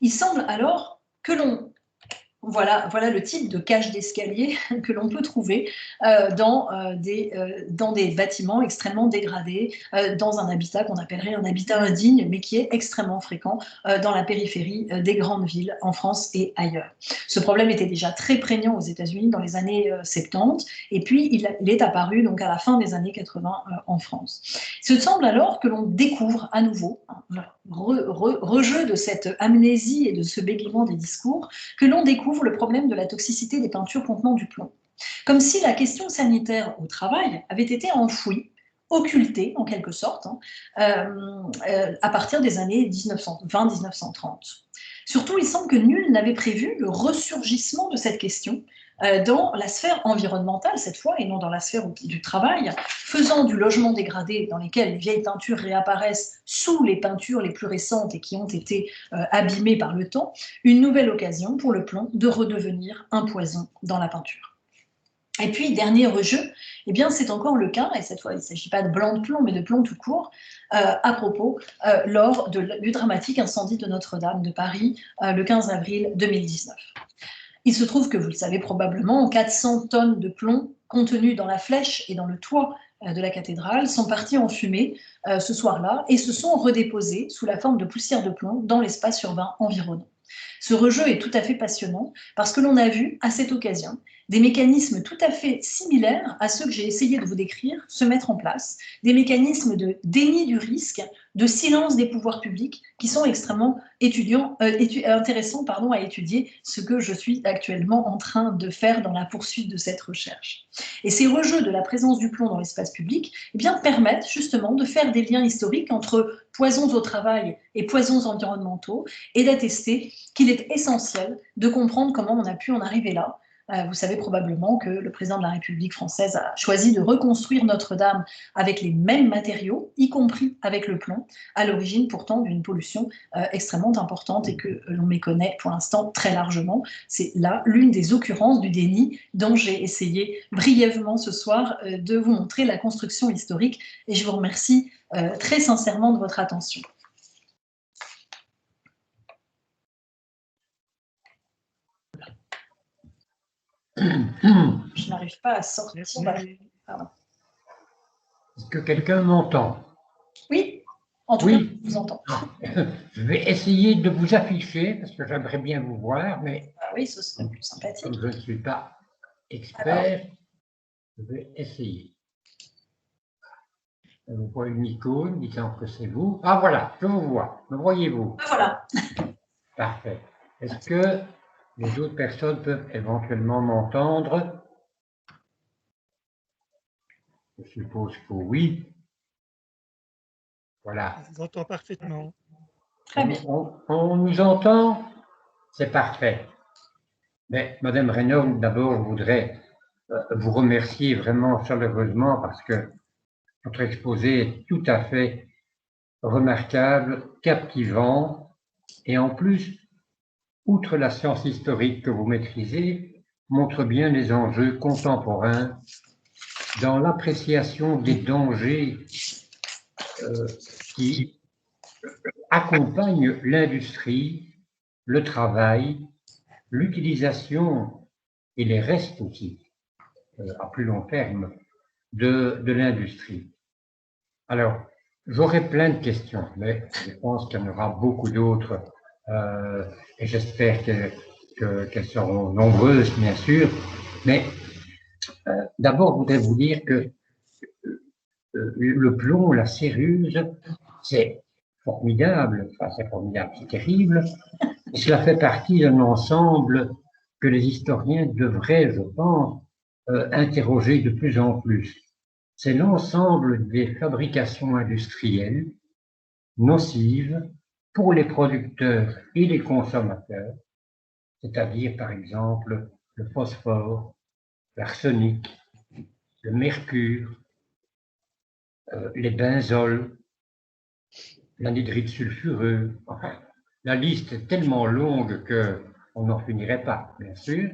Il semble alors que l'on... Voilà le type de cage d'escalier que l'on peut trouver dans des bâtiments extrêmement dégradés, dans un habitat qu'on appellerait un habitat indigne, mais qui est extrêmement fréquent dans la périphérie des grandes villes en France et ailleurs. Ce problème était déjà très prégnant aux États-Unis dans les années 70, et puis il est apparu donc à la fin des années 80 en France. Il semble alors que l'on découvre à nouveau, rejeu de cette amnésie et de ce bégaiement des discours, que l'on découvre le problème de la toxicité des peintures contenant du plomb. Comme si la question sanitaire au travail avait été enfouie, occultée en quelque sorte, à partir des années 1920-1930. Surtout, il semble que nul n'avait prévu le ressurgissement de cette question dans la sphère environnementale cette fois, et non dans la sphère du travail, faisant du logement dégradé dans lesquels les vieilles peintures réapparaissent sous les peintures les plus récentes et qui ont été abîmées par le temps, une nouvelle occasion pour le plomb de redevenir un poison dans la peinture. Et puis, dernier rejeu, eh bien, c'est encore le cas, et cette fois, il ne s'agit pas de blanc de plomb, mais de plomb tout court, lors du dramatique incendie de Notre-Dame de Paris, le 15 avril 2019. Il se trouve que, vous le savez probablement, 400 tonnes de plomb contenues dans la flèche et dans le toit de la cathédrale sont parties en fumée ce soir-là et se sont redéposées sous la forme de poussière de plomb dans l'espace urbain environnant. Ce rejeu est tout à fait passionnant parce que l'on a vu à cette occasion des mécanismes tout à fait similaires à ceux que j'ai essayé de vous décrire se mettre en place, des mécanismes de déni du risque, de silence des pouvoirs publics qui sont extrêmement intéressants à étudier, ce que je suis actuellement en train de faire dans la poursuite de cette recherche. Et ces rejeux de la présence du plomb dans l'espace public eh bien, permettent justement de faire des liens historiques entre poisons au travail et poisons environnementaux et d'attester qu'il est essentiel de comprendre comment on a pu en arriver là, Vous savez probablement que le président de la République française a choisi de reconstruire Notre-Dame avec les mêmes matériaux, y compris avec le plomb, à l'origine pourtant d'une pollution extrêmement importante et que l'on méconnaît pour l'instant très largement. C'est là l'une des occurrences du déni dont j'ai essayé brièvement ce soir de vous montrer la construction historique, et je vous remercie très sincèrement de votre attention. Je n'arrive pas à sortir. Pardon. Est-ce que quelqu'un m'entend? Oui, en tout cas, je vous entends. Je vais essayer de vous afficher, parce que j'aimerais bien vous voir, mais oui, ce serait plus sympathique. Comme je ne suis pas expert, je vais essayer. Vous voyez une icône disant que c'est vous. Ah voilà, je vous vois. Me voyez-vous? Voilà. Parfait. Est-ce que les autres personnes peuvent éventuellement m'entendre? Je suppose que oui. Voilà. On vous entend parfaitement. Très bien. On nous entend? C'est parfait. Mais Madame Reynaud, d'abord, je voudrais vous remercier vraiment chaleureusement parce que votre exposé est tout à fait remarquable, captivant, et en plus, outre la science historique que vous maîtrisez, montre bien les enjeux contemporains dans l'appréciation des dangers qui accompagnent l'industrie, le travail, l'utilisation et les restes aussi, à plus long terme, de l'industrie. Alors, j'aurais plein de questions, mais je pense qu'il y en aura beaucoup d'autres et j'espère qu'elles seront nombreuses, bien sûr. Mais d'abord, je voudrais vous dire que le plomb, la céruse, c'est formidable, enfin c'est formidable, c'est terrible. Et cela fait partie d'un ensemble que les historiens devraient, je pense, interroger de plus en plus. C'est l'ensemble des fabrications industrielles nocives pour les producteurs et les consommateurs, c'est-à-dire par exemple le phosphore, l'arsenic, le mercure, les benzoles, l'anhydride sulfureux. Enfin, la liste est tellement longue qu'on n'en finirait pas, bien sûr,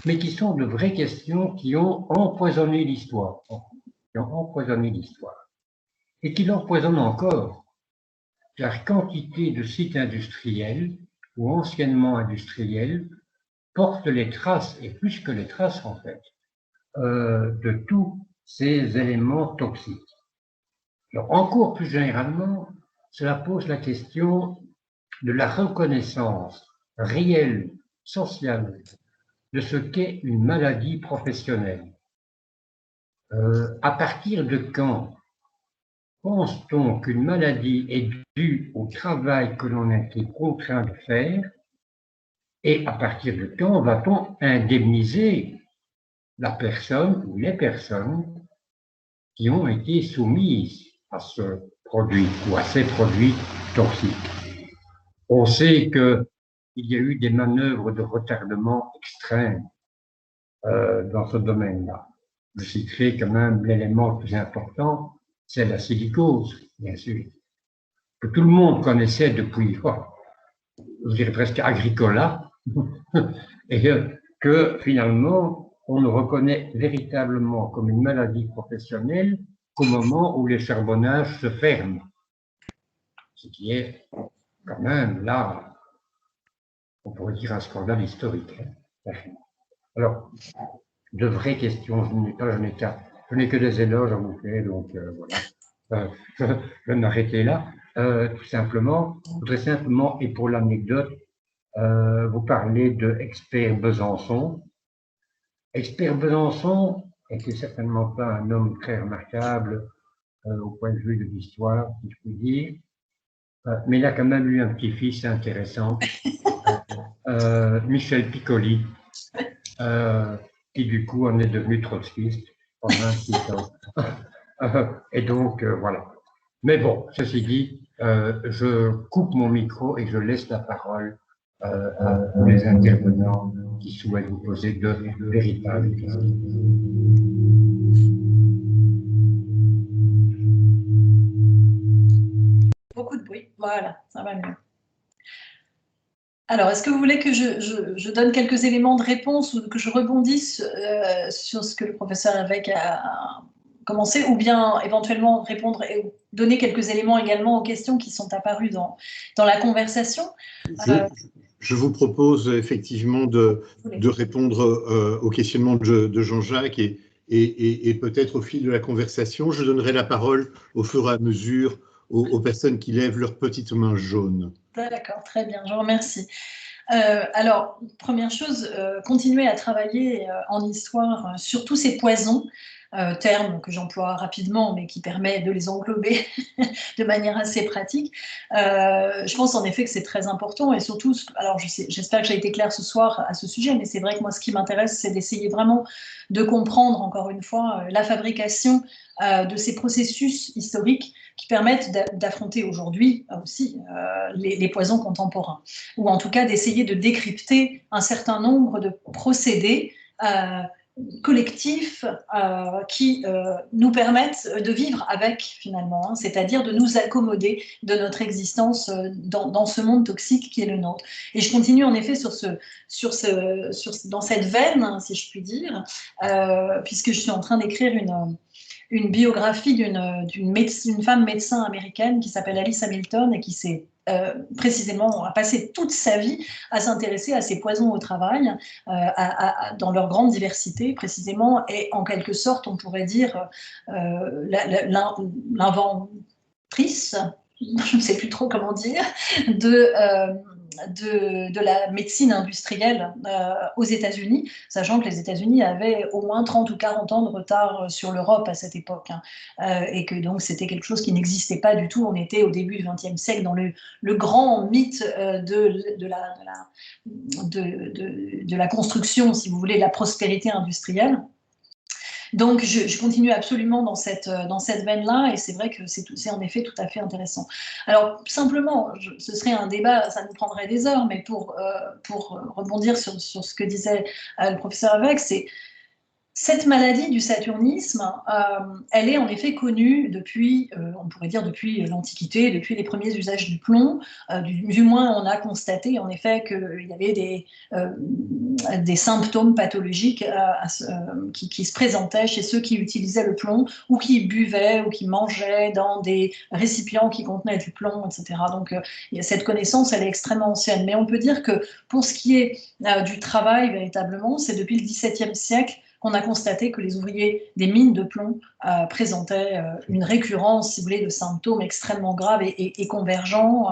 mais qui sont de vraies questions qui ont empoisonné l'histoire, et qui l'empoisonnent encore. La quantité de sites industriels ou anciennement industriels portent les traces, et plus que les traces en fait, de tous ces éléments toxiques. Alors, encore plus généralement, cela pose la question de la reconnaissance réelle, sociale, de ce qu'est une maladie professionnelle. À partir de quand pense-t-on qu'une maladie est due au travail que l'on a été contraint de faire et à partir de quand va-t-on indemniser la personne ou les personnes qui ont été soumises à ce produit ou à ces produits toxiques? On sait qu'il y a eu des manœuvres de retardement extrêmes dans ce domaine-là. Je citerai quand même l'élément le plus important, c'est la silicose, bien sûr, que tout le monde connaissait depuis, je dirais presque Agricola, et que finalement, on ne reconnaît véritablement comme une maladie professionnelle qu'au moment où les charbonnages se ferment. Ce qui est quand même, là, on pourrait dire un scandale historique. Alors, de vraies questions, je n'ai que des éloges à vous faire, donc voilà. Je vais m'arrêter là. Tout simplement, je voudrais simplement, et pour l'anecdote, vous parler de Expert Besançon. Expert Besançon n'était certainement pas un homme très remarquable au point de vue de l'histoire, si je puis dire, mais il a quand même eu un petit-fils intéressant, Michel Piccoli, qui du coup en est devenu trotskiste pendant un petit temps. Et donc, voilà. Mais bon, ceci dit, je coupe mon micro et je laisse la parole à tous les intervenants qui souhaitent vous poser de véritables questions. Beaucoup de bruit, voilà, ça va mieux. Alors, est-ce que vous voulez que je donne quelques éléments de réponse ou que je rebondisse sur ce que le professeur Avec a commencé, ou bien éventuellement répondre et donner quelques éléments également aux questions qui sont apparues dans la conversation? Je vous propose effectivement de répondre aux questionnements de Jean-Jacques et peut-être au fil de la conversation, je donnerai la parole au fur et à mesure aux personnes qui lèvent leurs petites mains jaunes. D'accord, très bien, je vous remercie. Alors, première chose, continuer à travailler en histoire sur tous ces poisons, terme que j'emploie rapidement, mais qui permet de les englober de manière assez pratique. Je pense en effet que c'est très important, et surtout, alors j'espère que j'ai été claire ce soir à ce sujet, mais c'est vrai que moi, ce qui m'intéresse, c'est d'essayer vraiment de comprendre, encore une fois, la fabrication de ces processus historiques qui permettent d'affronter aujourd'hui aussi les poisons contemporains, ou en tout cas d'essayer de décrypter un certain nombre de procédés collectifs qui nous permettent de vivre avec, finalement, hein, c'est-à-dire de nous accommoder de notre existence dans ce monde toxique qui est le nôtre. Et je continue en effet dans cette veine, si je puis dire, puisque je suis en train d'écrire une biographie d'une femme médecin américaine qui s'appelle Alice Hamilton et qui s'est précisément a passé toute sa vie à s'intéresser à ces poisons au travail, dans leur grande diversité précisément, et en quelque sorte on pourrait dire l'inventrice, je ne sais plus trop comment dire, de la médecine industrielle aux États-Unis, sachant que les États-Unis avaient au moins 30 ou 40 ans de retard sur l'Europe à cette époque, hein, et que donc c'était quelque chose qui n'existait pas du tout. On était au début du XXe siècle dans le grand mythe de la construction, si vous voulez, de la prospérité industrielle. Donc, je continue absolument dans cette veine-là, et c'est vrai que c'est en effet tout à fait intéressant. Alors, simplement, ce serait un débat, ça nous prendrait des heures, mais pour rebondir sur ce que disait le professeur Avec, c'est cette maladie du saturnisme, elle est en effet connue depuis, on pourrait dire depuis l'Antiquité, depuis les premiers usages du plomb. Du moins, on a constaté en effet qu'il y avait des symptômes pathologiques qui se présentaient chez ceux qui utilisaient le plomb, ou qui buvaient, ou qui mangeaient dans des récipients qui contenaient du plomb, etc. Donc, cette connaissance, elle est extrêmement ancienne. Mais on peut dire que pour ce qui est du travail, véritablement, c'est depuis le XVIIe siècle qu'on a constaté que les ouvriers des mines de plomb présentaient une récurrence, si vous voulez, de symptômes extrêmement graves et convergents,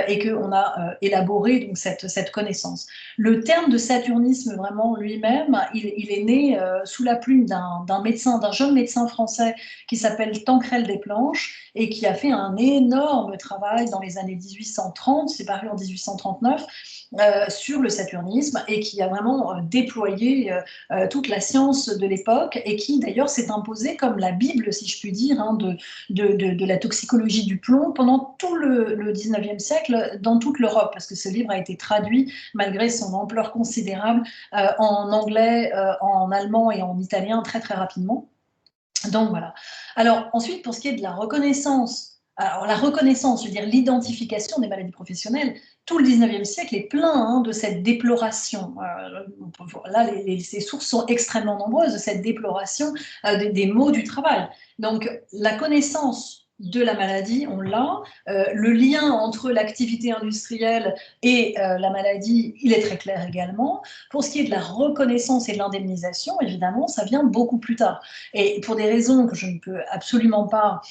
et qu'on a élaboré donc cette connaissance. Le terme de saturnisme, vraiment lui-même, il est né sous la plume d'un jeune médecin français qui s'appelle Tancrel Desplanches, et qui a fait un énorme travail dans les années 1830, c'est paru en 1839, sur le saturnisme, et qui a vraiment déployé toute la science de l'époque, et qui d'ailleurs s'est imposée comme la Bible, si je puis dire, hein, de la toxicologie du plomb pendant tout le 19e siècle dans toute l'Europe, parce que ce livre a été traduit, malgré son ampleur considérable, en anglais, en allemand et en italien très très rapidement. Donc voilà. Alors ensuite, pour ce qui est de la reconnaissance, alors la reconnaissance, je veux dire l'identification des maladies professionnelles, tout le 19e siècle est plein, hein, de cette déploration. Là, ces sources sont extrêmement nombreuses de cette déploration des maux du travail. Donc la connaissance de la maladie, on l'a. Le lien entre l'activité industrielle et la maladie, il est très clair également. Pour ce qui est de la reconnaissance et de l'indemnisation, évidemment, ça vient beaucoup plus tard. Et pour des raisons que je ne peux absolument pas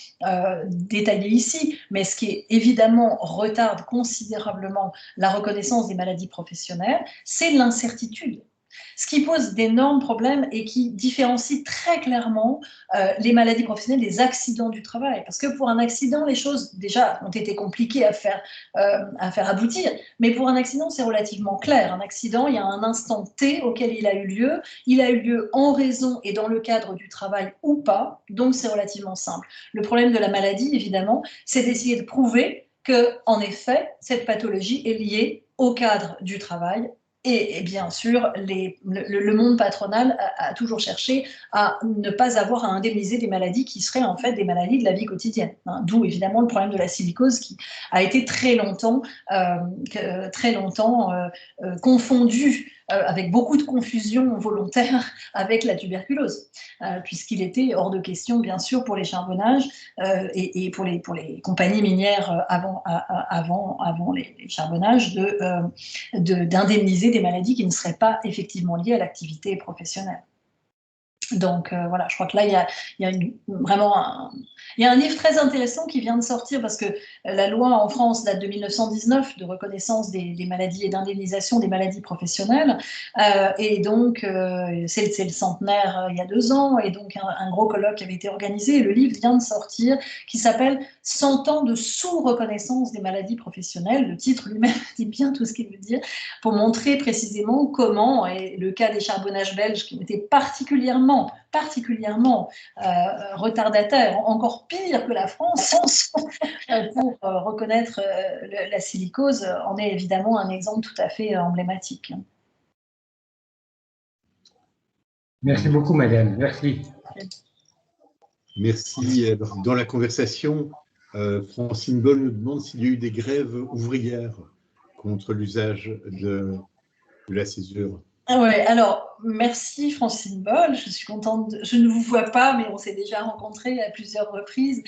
détailler ici, mais ce qui évidemment retarde considérablement la reconnaissance des maladies professionnelles, c'est l'incertitude. Ce qui pose d'énormes problèmes et qui différencie très clairement les maladies professionnelles des accidents du travail. Parce que pour un accident, les choses déjà ont été compliquées à faire aboutir, mais pour un accident, c'est relativement clair. Un accident, il y a un instant T auquel il a eu lieu en raison et dans le cadre du travail ou pas, donc c'est relativement simple. Le problème de la maladie, évidemment, c'est d'essayer de prouver que, en effet, cette pathologie est liée au cadre du travail Et bien sûr, le monde patronal a toujours cherché à ne pas avoir à indemniser des maladies qui seraient en fait des maladies de la vie quotidienne. Hein. D'où évidemment le problème de la silicose qui a été très longtemps confondu avec beaucoup de confusion volontaire avec la tuberculose, puisqu'il était hors de question, bien sûr, pour les charbonnages et pour les compagnies minières avant les charbonnages d'indemniser des maladies qui ne seraient pas effectivement liées à l'activité professionnelle. Donc voilà, je crois que là, il y a vraiment un livre très intéressant qui vient de sortir parce que la loi en France date de 1919 de reconnaissance des maladies et d'indemnisation des maladies professionnelles. Et donc, c'est le centenaire il y a 2 ans, et donc un gros colloque avait été organisé. Et le livre vient de sortir qui s'appelle « 100 ans de sous-reconnaissance des maladies professionnelles ». Le titre lui-même dit bien tout ce qu'il veut dire, pour montrer précisément comment, et le cas des charbonnages belges qui ont été particulièrement retardataire, encore pire que la France, pour reconnaître la silicose, en est évidemment un exemple tout à fait emblématique. Merci beaucoup, madame. Merci. Merci. Dans la conversation, Francine Boll nous demande s'il y a eu des grèves ouvrières contre l'usage de la césure. Ah ouais, alors merci Francine Boll, je suis contente, je ne vous vois pas, mais on s'est déjà rencontrés à plusieurs reprises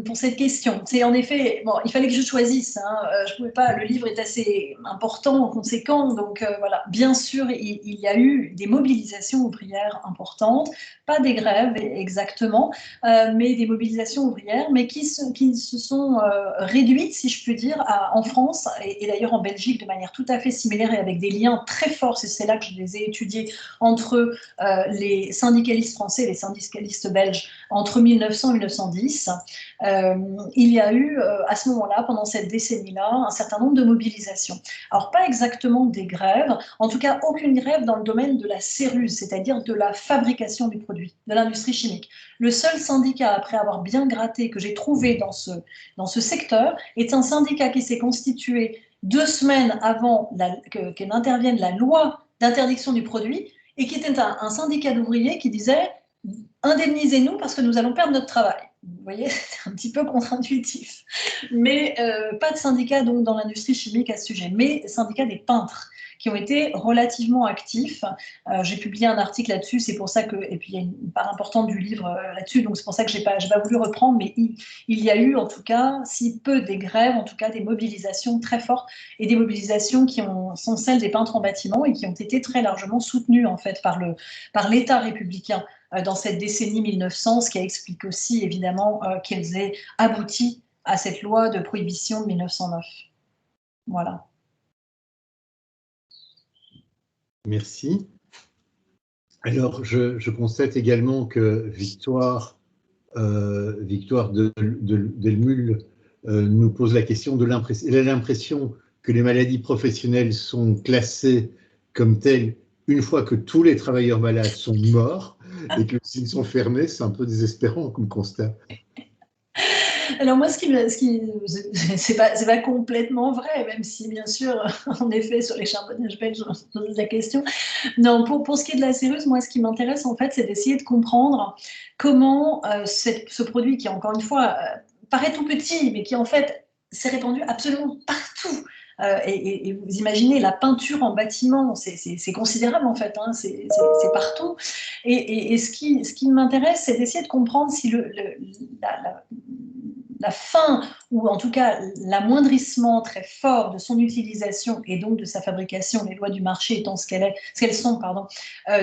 pour cette question. C'est en effet, bon, il fallait que je choisisse, hein, je pouvais pas, le livre est assez important, conséquent, donc voilà, bien sûr, il y a eu des mobilisations ouvrières importantes, pas des grèves exactement, mais des mobilisations ouvrières, mais qui se sont réduites, si je puis dire, en France et d'ailleurs en Belgique de manière tout à fait similaire et avec des liens très forts. C'est là que je les ai étudiés entre les syndicalistes français et les syndicalistes belges entre 1900 et 1910. Il y a eu à ce moment-là, pendant cette décennie-là, un certain nombre de mobilisations. Alors pas exactement des grèves, en tout cas aucune grève dans le domaine de la céruse, c'est-à-dire de la fabrication du produit, de l'industrie chimique. Le seul syndicat, après avoir bien gratté, que j'ai trouvé dans ce secteur, est un syndicat qui s'est constitué 2 semaines avant qu'elle intervienne la loi d'interdiction du produit, et qui était un syndicat d'ouvriers qui disait « indemnisez-nous parce que nous allons perdre notre travail ». Vous voyez, c'est un petit peu contre-intuitif. Mais pas de syndicat donc, dans l'industrie chimique à ce sujet, mais syndicat des peintres, qui ont été relativement actifs. J'ai publié un article là-dessus, c'est pour ça que, et puis il y a une part importante du livre là-dessus, donc c'est pour ça que j'ai pas voulu reprendre, mais il y a eu en tout cas, si peu des grèves, en tout cas des mobilisations très fortes, et des mobilisations qui sont celles des peintres en bâtiment et qui ont été très largement soutenues en fait par l'État républicain dans cette décennie 1900, ce qui explique aussi évidemment qu'elles aient abouti à cette loi de prohibition de 1909. Voilà. Merci. Alors, je constate également que Victoire Delmule nous pose la question de l'impression. Elle a l'impression que les maladies professionnelles sont classées comme telles une fois que tous les travailleurs malades sont morts et que s'ils sont fermés, c'est un peu désespérant comme constat. Alors moi, c'est pas complètement vrai, même si bien sûr, en effet, sur les charbonnages belges, on se pose la question. Non, pour ce qui est de la céruse, moi, ce qui m'intéresse en fait, c'est d'essayer de comprendre comment ce produit, qui encore une fois paraît tout petit, mais qui en fait s'est répandu absolument partout. Et vous imaginez la peinture en bâtiment, c'est considérable en fait, hein, c'est partout. Et ce qui m'intéresse, c'est d'essayer de comprendre si la fin, ou en tout cas l'amoindrissement très fort de son utilisation et donc de sa fabrication, les lois du marché étant ce qu'elles sont,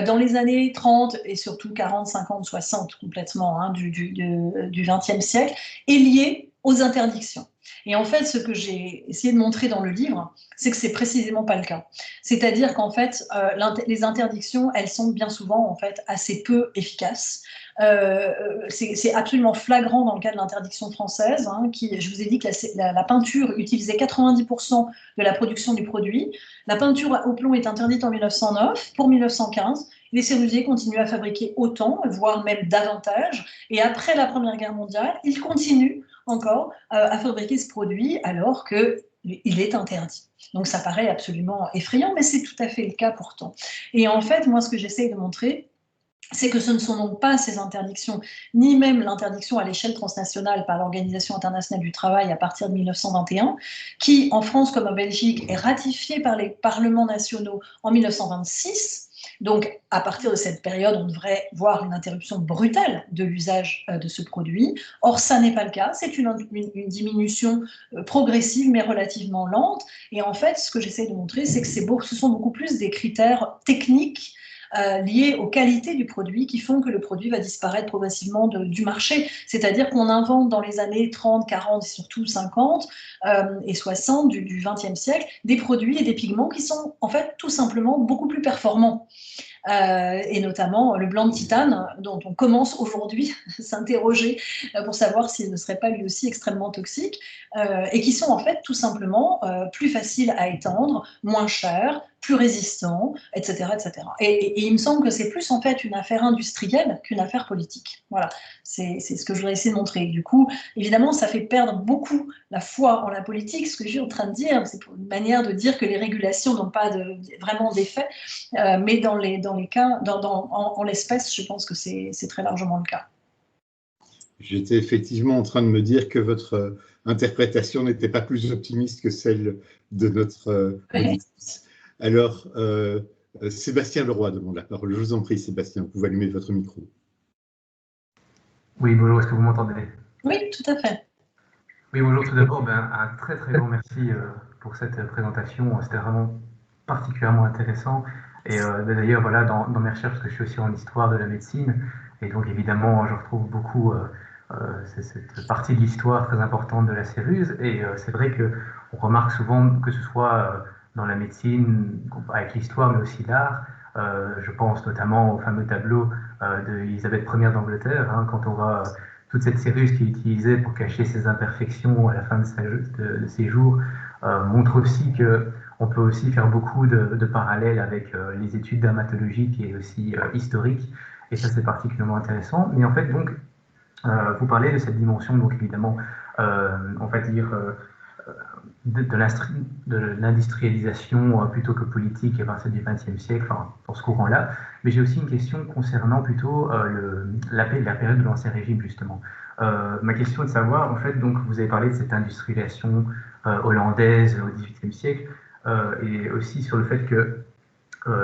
dans les années 30 et surtout 40, 50, 60 complètement hein, du XXe siècle, est lié aux interdictions. Et en fait, ce que j'ai essayé de montrer dans le livre, c'est que c'est précisément pas le cas. C'est-à-dire qu'en fait, les interdictions, elles sont bien souvent en fait assez peu efficaces. C'est absolument flagrant dans le cas de l'interdiction française, hein, qui, je vous ai dit que la peinture utilisait 90% de la production du produit. La peinture au plomb est interdite en 1909. Pour 1915, les cerusiers continuent à fabriquer autant, voire même davantage. Et après la Première Guerre mondiale, ils continuent encore à fabriquer ce produit, alors que il est interdit. Donc ça paraît absolument effrayant, mais c'est tout à fait le cas pourtant. Et en fait, moi, ce que j'essaye de montrer, c'est que ce ne sont donc pas ces interdictions, ni même l'interdiction à l'échelle transnationale par l'Organisation internationale du travail à partir de 1921, qui, en France comme en Belgique, est ratifiée par les parlements nationaux en 1926. Donc, à partir de cette période, on devrait voir une interruption brutale de l'usage de ce produit. Or, ça n'est pas le cas. C'est une diminution progressive, mais relativement lente. Et en fait, ce que j'essaie de montrer, c'est que ce sont beaucoup plus des critères techniques liés aux qualités du produit qui font que le produit va disparaître progressivement du marché. C'est-à-dire qu'on invente dans les années 30, 40 et surtout 50 et 60 du XXe siècle des produits et des pigments qui sont en fait tout simplement beaucoup plus performants. Et notamment le blanc de titane, dont on commence aujourd'hui à s'interroger pour savoir s'il ne serait pas lui aussi extrêmement toxique, et qui sont en fait tout simplement plus faciles à étendre, moins chers, plus résistants, etc. etc. Et il me semble que c'est plus en fait une affaire industrielle qu'une affaire politique. Voilà, c'est ce que je voudrais essayer de montrer. Du coup, évidemment, ça fait perdre beaucoup la foi en la politique. Ce que je suis en train de dire, c'est une manière de dire que les régulations n'ont pas vraiment d'effet, mais dans les cas, en l'espèce, je pense que c'est très largement le cas. J'étais effectivement en train de me dire que votre interprétation n'était pas plus optimiste que celle de notre auditrice. Alors, Sébastien Leroy demande la parole. Je vous en prie, Sébastien, vous pouvez allumer votre micro. Oui, bonjour, est-ce que vous m'entendez? Oui, tout à fait. Oui, bonjour, tout d'abord, un très grand merci pour cette présentation. C'était vraiment particulièrement intéressant. Et d'ailleurs, voilà, dans mes recherches, parce que je suis aussi en histoire de la médecine, et donc évidemment, je retrouve beaucoup cette partie de l'histoire très importante de la céruse. Et c'est vrai qu'on remarque souvent que ce soit dans la médecine, avec l'histoire, mais aussi l'art. Je pense notamment au fameux tableau d'Élisabeth Ier d'Angleterre, hein, quand on voit toute cette céruse qu'il utilisait pour cacher ses imperfections à la fin de ses jours, montre aussi qu'on peut aussi faire beaucoup de parallèles avec les études dermatologiques et aussi historiques, et ça c'est particulièrement intéressant. Mais en fait, donc, vous parlez de cette dimension, donc évidemment, on va dire, de l'industrialisation plutôt que politique à partir du XXe siècle, enfin, dans ce courant-là. Mais j'ai aussi une question concernant plutôt la période de l'Ancien Régime, justement. Ma question est de savoir, en fait, donc vous avez parlé de cette industrialisation hollandaise au XVIIIe siècle, et aussi sur le fait que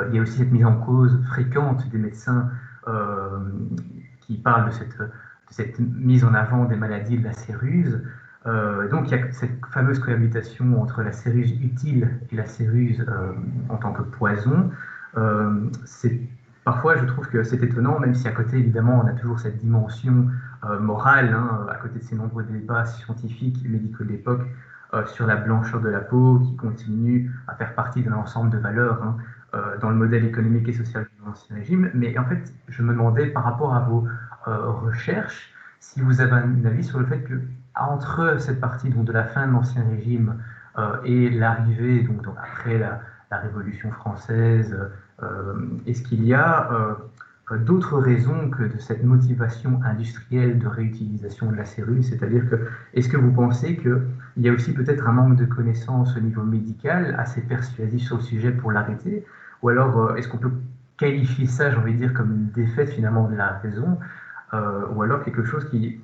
il y a aussi cette mise en cause fréquente des médecins qui parlent de cette mise en avant des maladies de la céruse. Donc il y a cette fameuse cohabitation entre la céruse utile et la céruse en tant que poison. Parfois, je trouve que c'est étonnant, même si à côté, évidemment, on a toujours cette dimension morale, hein, à côté de ces nombreux débats scientifiques et médicaux de l'époque sur la blancheur de la peau, qui continue à faire partie d'un ensemble de valeurs, hein, dans le modèle économique et social de l'Ancien Régime. Mais en fait, je me demandais, par rapport à vos recherches, si vous avez un avis sur le fait que entre cette partie donc, de la fin de l'Ancien Régime et l'arrivée, donc après la Révolution française, est-ce qu'il y a d'autres raisons que de cette motivation industrielle de réutilisation de la céruse? C'est-à-dire que, est-ce que vous pensez qu'il y a aussi peut-être un manque de connaissances au niveau médical assez persuasif sur le sujet pour l'arrêter? Ou alors, est-ce qu'on peut qualifier ça, j'ai envie de dire, comme une défaite finalement de la raison, ou alors quelque chose qui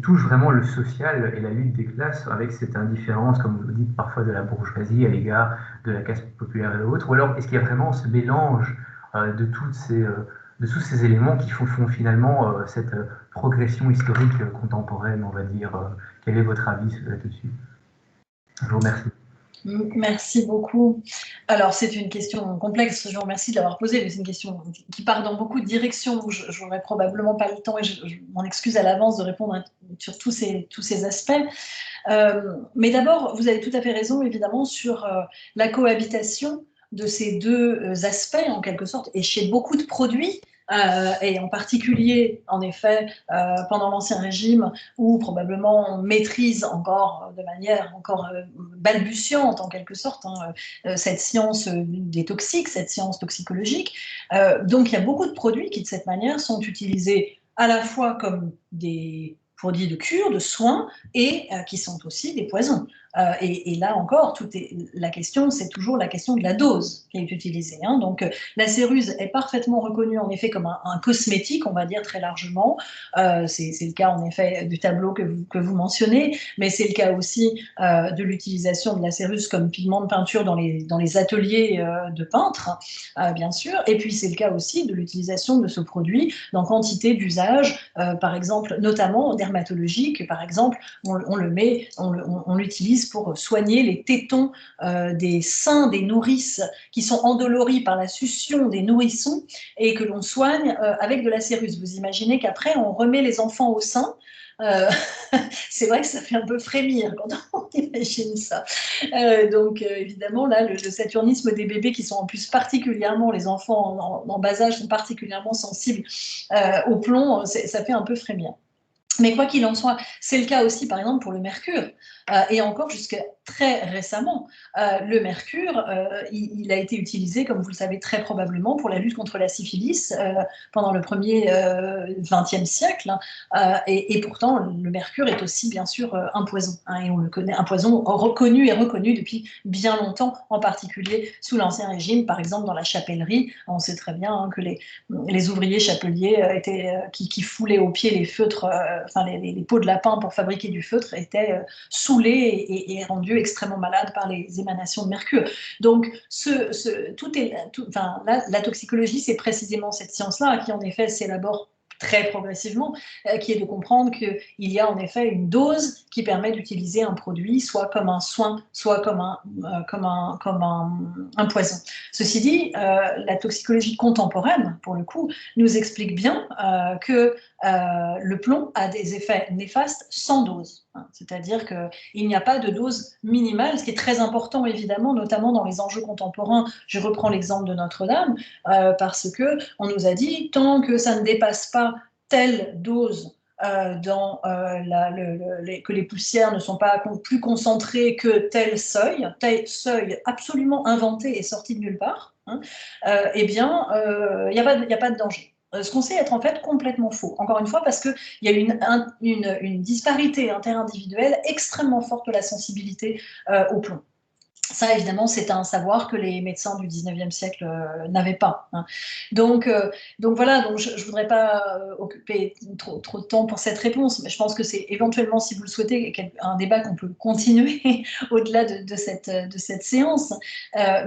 touche vraiment le social et la lutte des classes avec cette indifférence, comme vous le dites, parfois de la bourgeoisie à l'égard de la classe populaire et autres? Ou alors, est-ce qu'il y a vraiment ce mélange de tous ces éléments qui font finalement cette progression historique contemporaine, on va dire? Quel est votre avis là-dessus? Je vous remercie. Merci beaucoup. Alors, c'est une question complexe, je vous remercie de l'avoir posée, mais c'est une question qui part dans beaucoup de directions, donc je n'aurai probablement pas le temps, et je m'en excuse à l'avance de répondre sur tous ces aspects. Mais d'abord, vous avez tout à fait raison, évidemment, sur la cohabitation de ces deux aspects, en quelque sorte, et chez beaucoup de produits, et en particulier, en effet, pendant l'Ancien Régime, où probablement on maîtrise encore de manière encore balbutiante, en quelque sorte, hein, cette science des toxiques, cette science toxicologique. Donc il y a beaucoup de produits qui, de cette manière, sont utilisés à la fois comme des produits de cure, de soins, et qui sont aussi des poisons. Et là encore, la question, c'est toujours la question de la dose qui est utilisée. Hein. Donc, la céruse est parfaitement reconnue en effet comme un cosmétique, on va dire très largement. C'est le cas en effet du tableau que vous mentionnez, mais c'est le cas aussi de l'utilisation de la céruse comme pigment de peinture dans les ateliers de peintres, bien sûr. Et puis c'est le cas aussi de l'utilisation de ce produit dans quantité d'usages, par exemple, notamment dermatologique. Par exemple, on l'utilise pour soigner les tétons des seins des nourrices qui sont endoloris par la succion des nourrissons et que l'on soigne avec de la céruse. Vous imaginez qu'après, on remet les enfants au sein. C'est vrai que ça fait un peu frémir quand on imagine ça. Donc évidemment, là, le saturnisme des bébés qui sont en plus particulièrement, les enfants en bas âge sont particulièrement sensibles au plomb, ça fait un peu frémir. Mais quoi qu'il en soit, c'est le cas aussi, par exemple, pour le mercure. Et encore jusqu'à très récemment, le mercure, il a été utilisé, comme vous le savez très probablement, pour la lutte contre la syphilis pendant le premier XXe siècle. Et pourtant, le mercure est aussi, bien sûr, un poison. Hein, et on le connaît, un poison reconnu et reconnu depuis bien longtemps, en particulier sous l'Ancien Régime, par exemple dans la chapellerie. On sait très bien que les ouvriers chapeliers qui foulaient aux pieds les feutres, enfin les peaux de lapin pour fabriquer du feutre, étaient saoulés et rendus extrêmement malades par les émanations de mercure. Donc, la toxicologie, c'est précisément cette science-là qui, en effet, s'élabore très progressivement, qui est de comprendre qu'il y a en effet une dose qui permet d'utiliser un produit soit comme un soin, soit comme un poison. Ceci dit, la toxicologie contemporaine, pour le coup, nous explique bien que le plomb a des effets néfastes sans dose. Hein. C'est-à-dire qu'il n'y a pas de dose minimale, ce qui est très important évidemment, notamment dans les enjeux contemporains. Je reprends l'exemple de Notre-Dame, parce qu'on nous a dit, tant que ça ne dépasse pas telle dose que les poussières ne sont pas plus concentrées que tel seuil absolument inventé et sorti de nulle part, hein, eh bien, il n'y a pas de danger. Ce qu'on sait être en fait complètement faux. Encore une fois, parce qu'il y a une disparité interindividuelle extrêmement forte de la sensibilité au plomb. Ça, évidemment, c'est un savoir que les médecins du 19e siècle n'avaient pas. Hein. Donc voilà, donc je ne voudrais pas occuper trop de temps pour cette réponse, mais je pense que c'est éventuellement, si vous le souhaitez, un débat qu'on peut continuer au-delà de cette séance.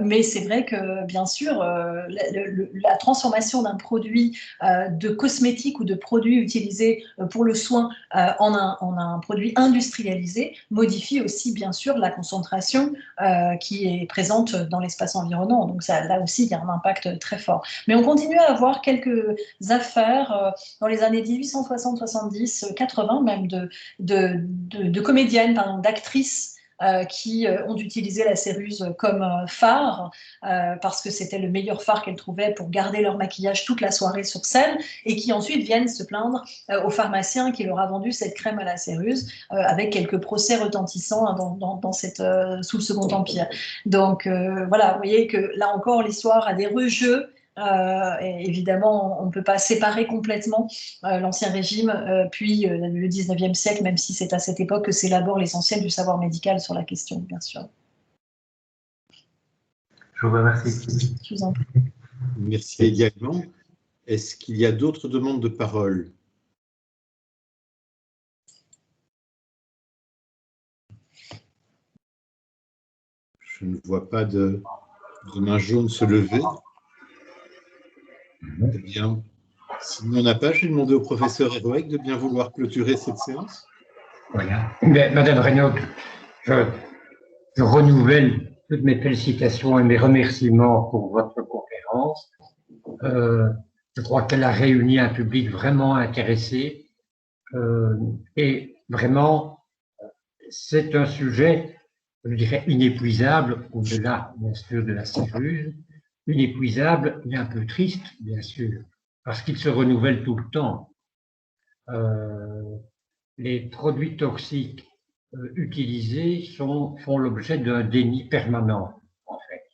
Mais c'est vrai que, bien sûr, la transformation d'un produit de cosmétique ou de produit utilisé pour le soin en un produit industrialisé modifie aussi, bien sûr, la concentration qui est présente dans l'espace environnant. Donc ça, là aussi, il y a un impact très fort. Mais on continue à avoir quelques affaires dans les années 1860, 70, 80 même de comédiennes, par exemple, d'actrices qui ont utilisé la céruse comme fard parce que c'était le meilleur fard qu'elles trouvaient pour garder leur maquillage toute la soirée sur scène et qui ensuite viennent se plaindre au pharmacien qui leur a vendu cette crème à la céruse avec quelques procès retentissants sous le Second Empire. Donc voilà, vous voyez que là encore l'histoire a des rejeux. Et évidemment, on ne peut pas séparer complètement l'Ancien Régime puis le 19e siècle, même si c'est à cette époque que s'élabore l'essentiel du savoir médical sur la question, bien sûr. Je vous remercie. Je vous en prie. Merci également. Est-ce qu'il y a d'autres demandes de parole? Je ne vois pas de main jaune se lever. Eh bien, s'il n'y en a pas, je vais demander au professeur Héroïque de bien vouloir clôturer cette séance. Voilà. Mais, Madame Regnault, je renouvelle toutes mes félicitations et mes remerciements pour votre conférence. Je crois qu'elle a réuni un public vraiment intéressé et vraiment, c'est un sujet, je dirais, inépuisable, au-delà, bien sûr, de la céruse, inépuisable et un peu triste, bien sûr, parce qu'il se renouvelle tout le temps. Les produits toxiques utilisés font l'objet d'un déni permanent, en fait.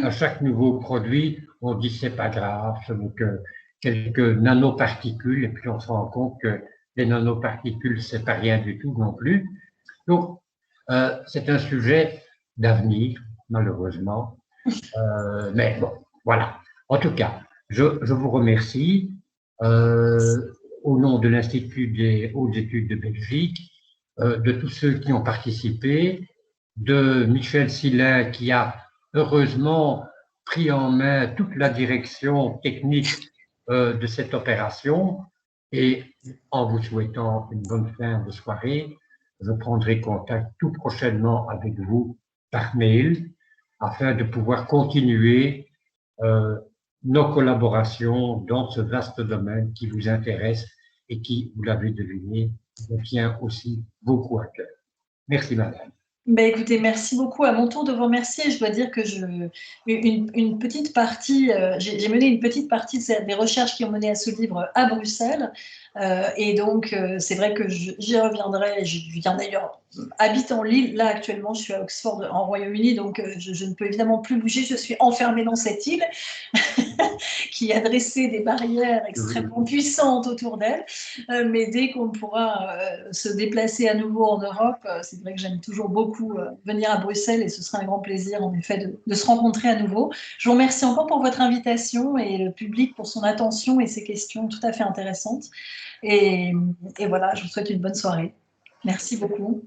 À chaque nouveau produit, on dit c'est pas grave, ce n'est que quelques nanoparticules, et puis on se rend compte que les nanoparticules, c'est pas rien du tout non plus. Donc, C'est un sujet d'avenir, malheureusement. Mais bon, voilà. En tout cas, je vous remercie au nom de l'Institut des hautes études de Belgique, de tous ceux qui ont participé, de Michel Sillin qui a heureusement pris en main toute la direction technique de cette opération, et en vous souhaitant une bonne fin de soirée, je prendrai contact tout prochainement avec vous par mail afin de pouvoir continuer nos collaborations dans ce vaste domaine qui vous intéresse et qui, vous l'avez deviné, me tient aussi beaucoup à cœur. Merci, madame. Ben écoutez, merci beaucoup. À mon tour de vous remercier, je dois dire que une petite partie, j'ai mené une petite partie des recherches qui ont mené à ce livre à Bruxelles. Et donc, c'est vrai que j'y reviendrai. Je viens d'ailleurs, habite en Lille. Là, actuellement, je suis à Oxford, en Royaume-Uni, donc je ne peux évidemment plus bouger. Je suis enfermée dans cette île qui a dressé des barrières extrêmement puissantes autour d'elle. Mais dès qu'on pourra se déplacer à nouveau en Europe, c'est vrai que j'aime toujours beaucoup venir à Bruxelles et ce sera un grand plaisir, en effet, de se rencontrer à nouveau. Je vous remercie encore pour votre invitation et le public pour son attention et ses questions tout à fait intéressantes. Et voilà, je vous souhaite une bonne soirée. Merci beaucoup.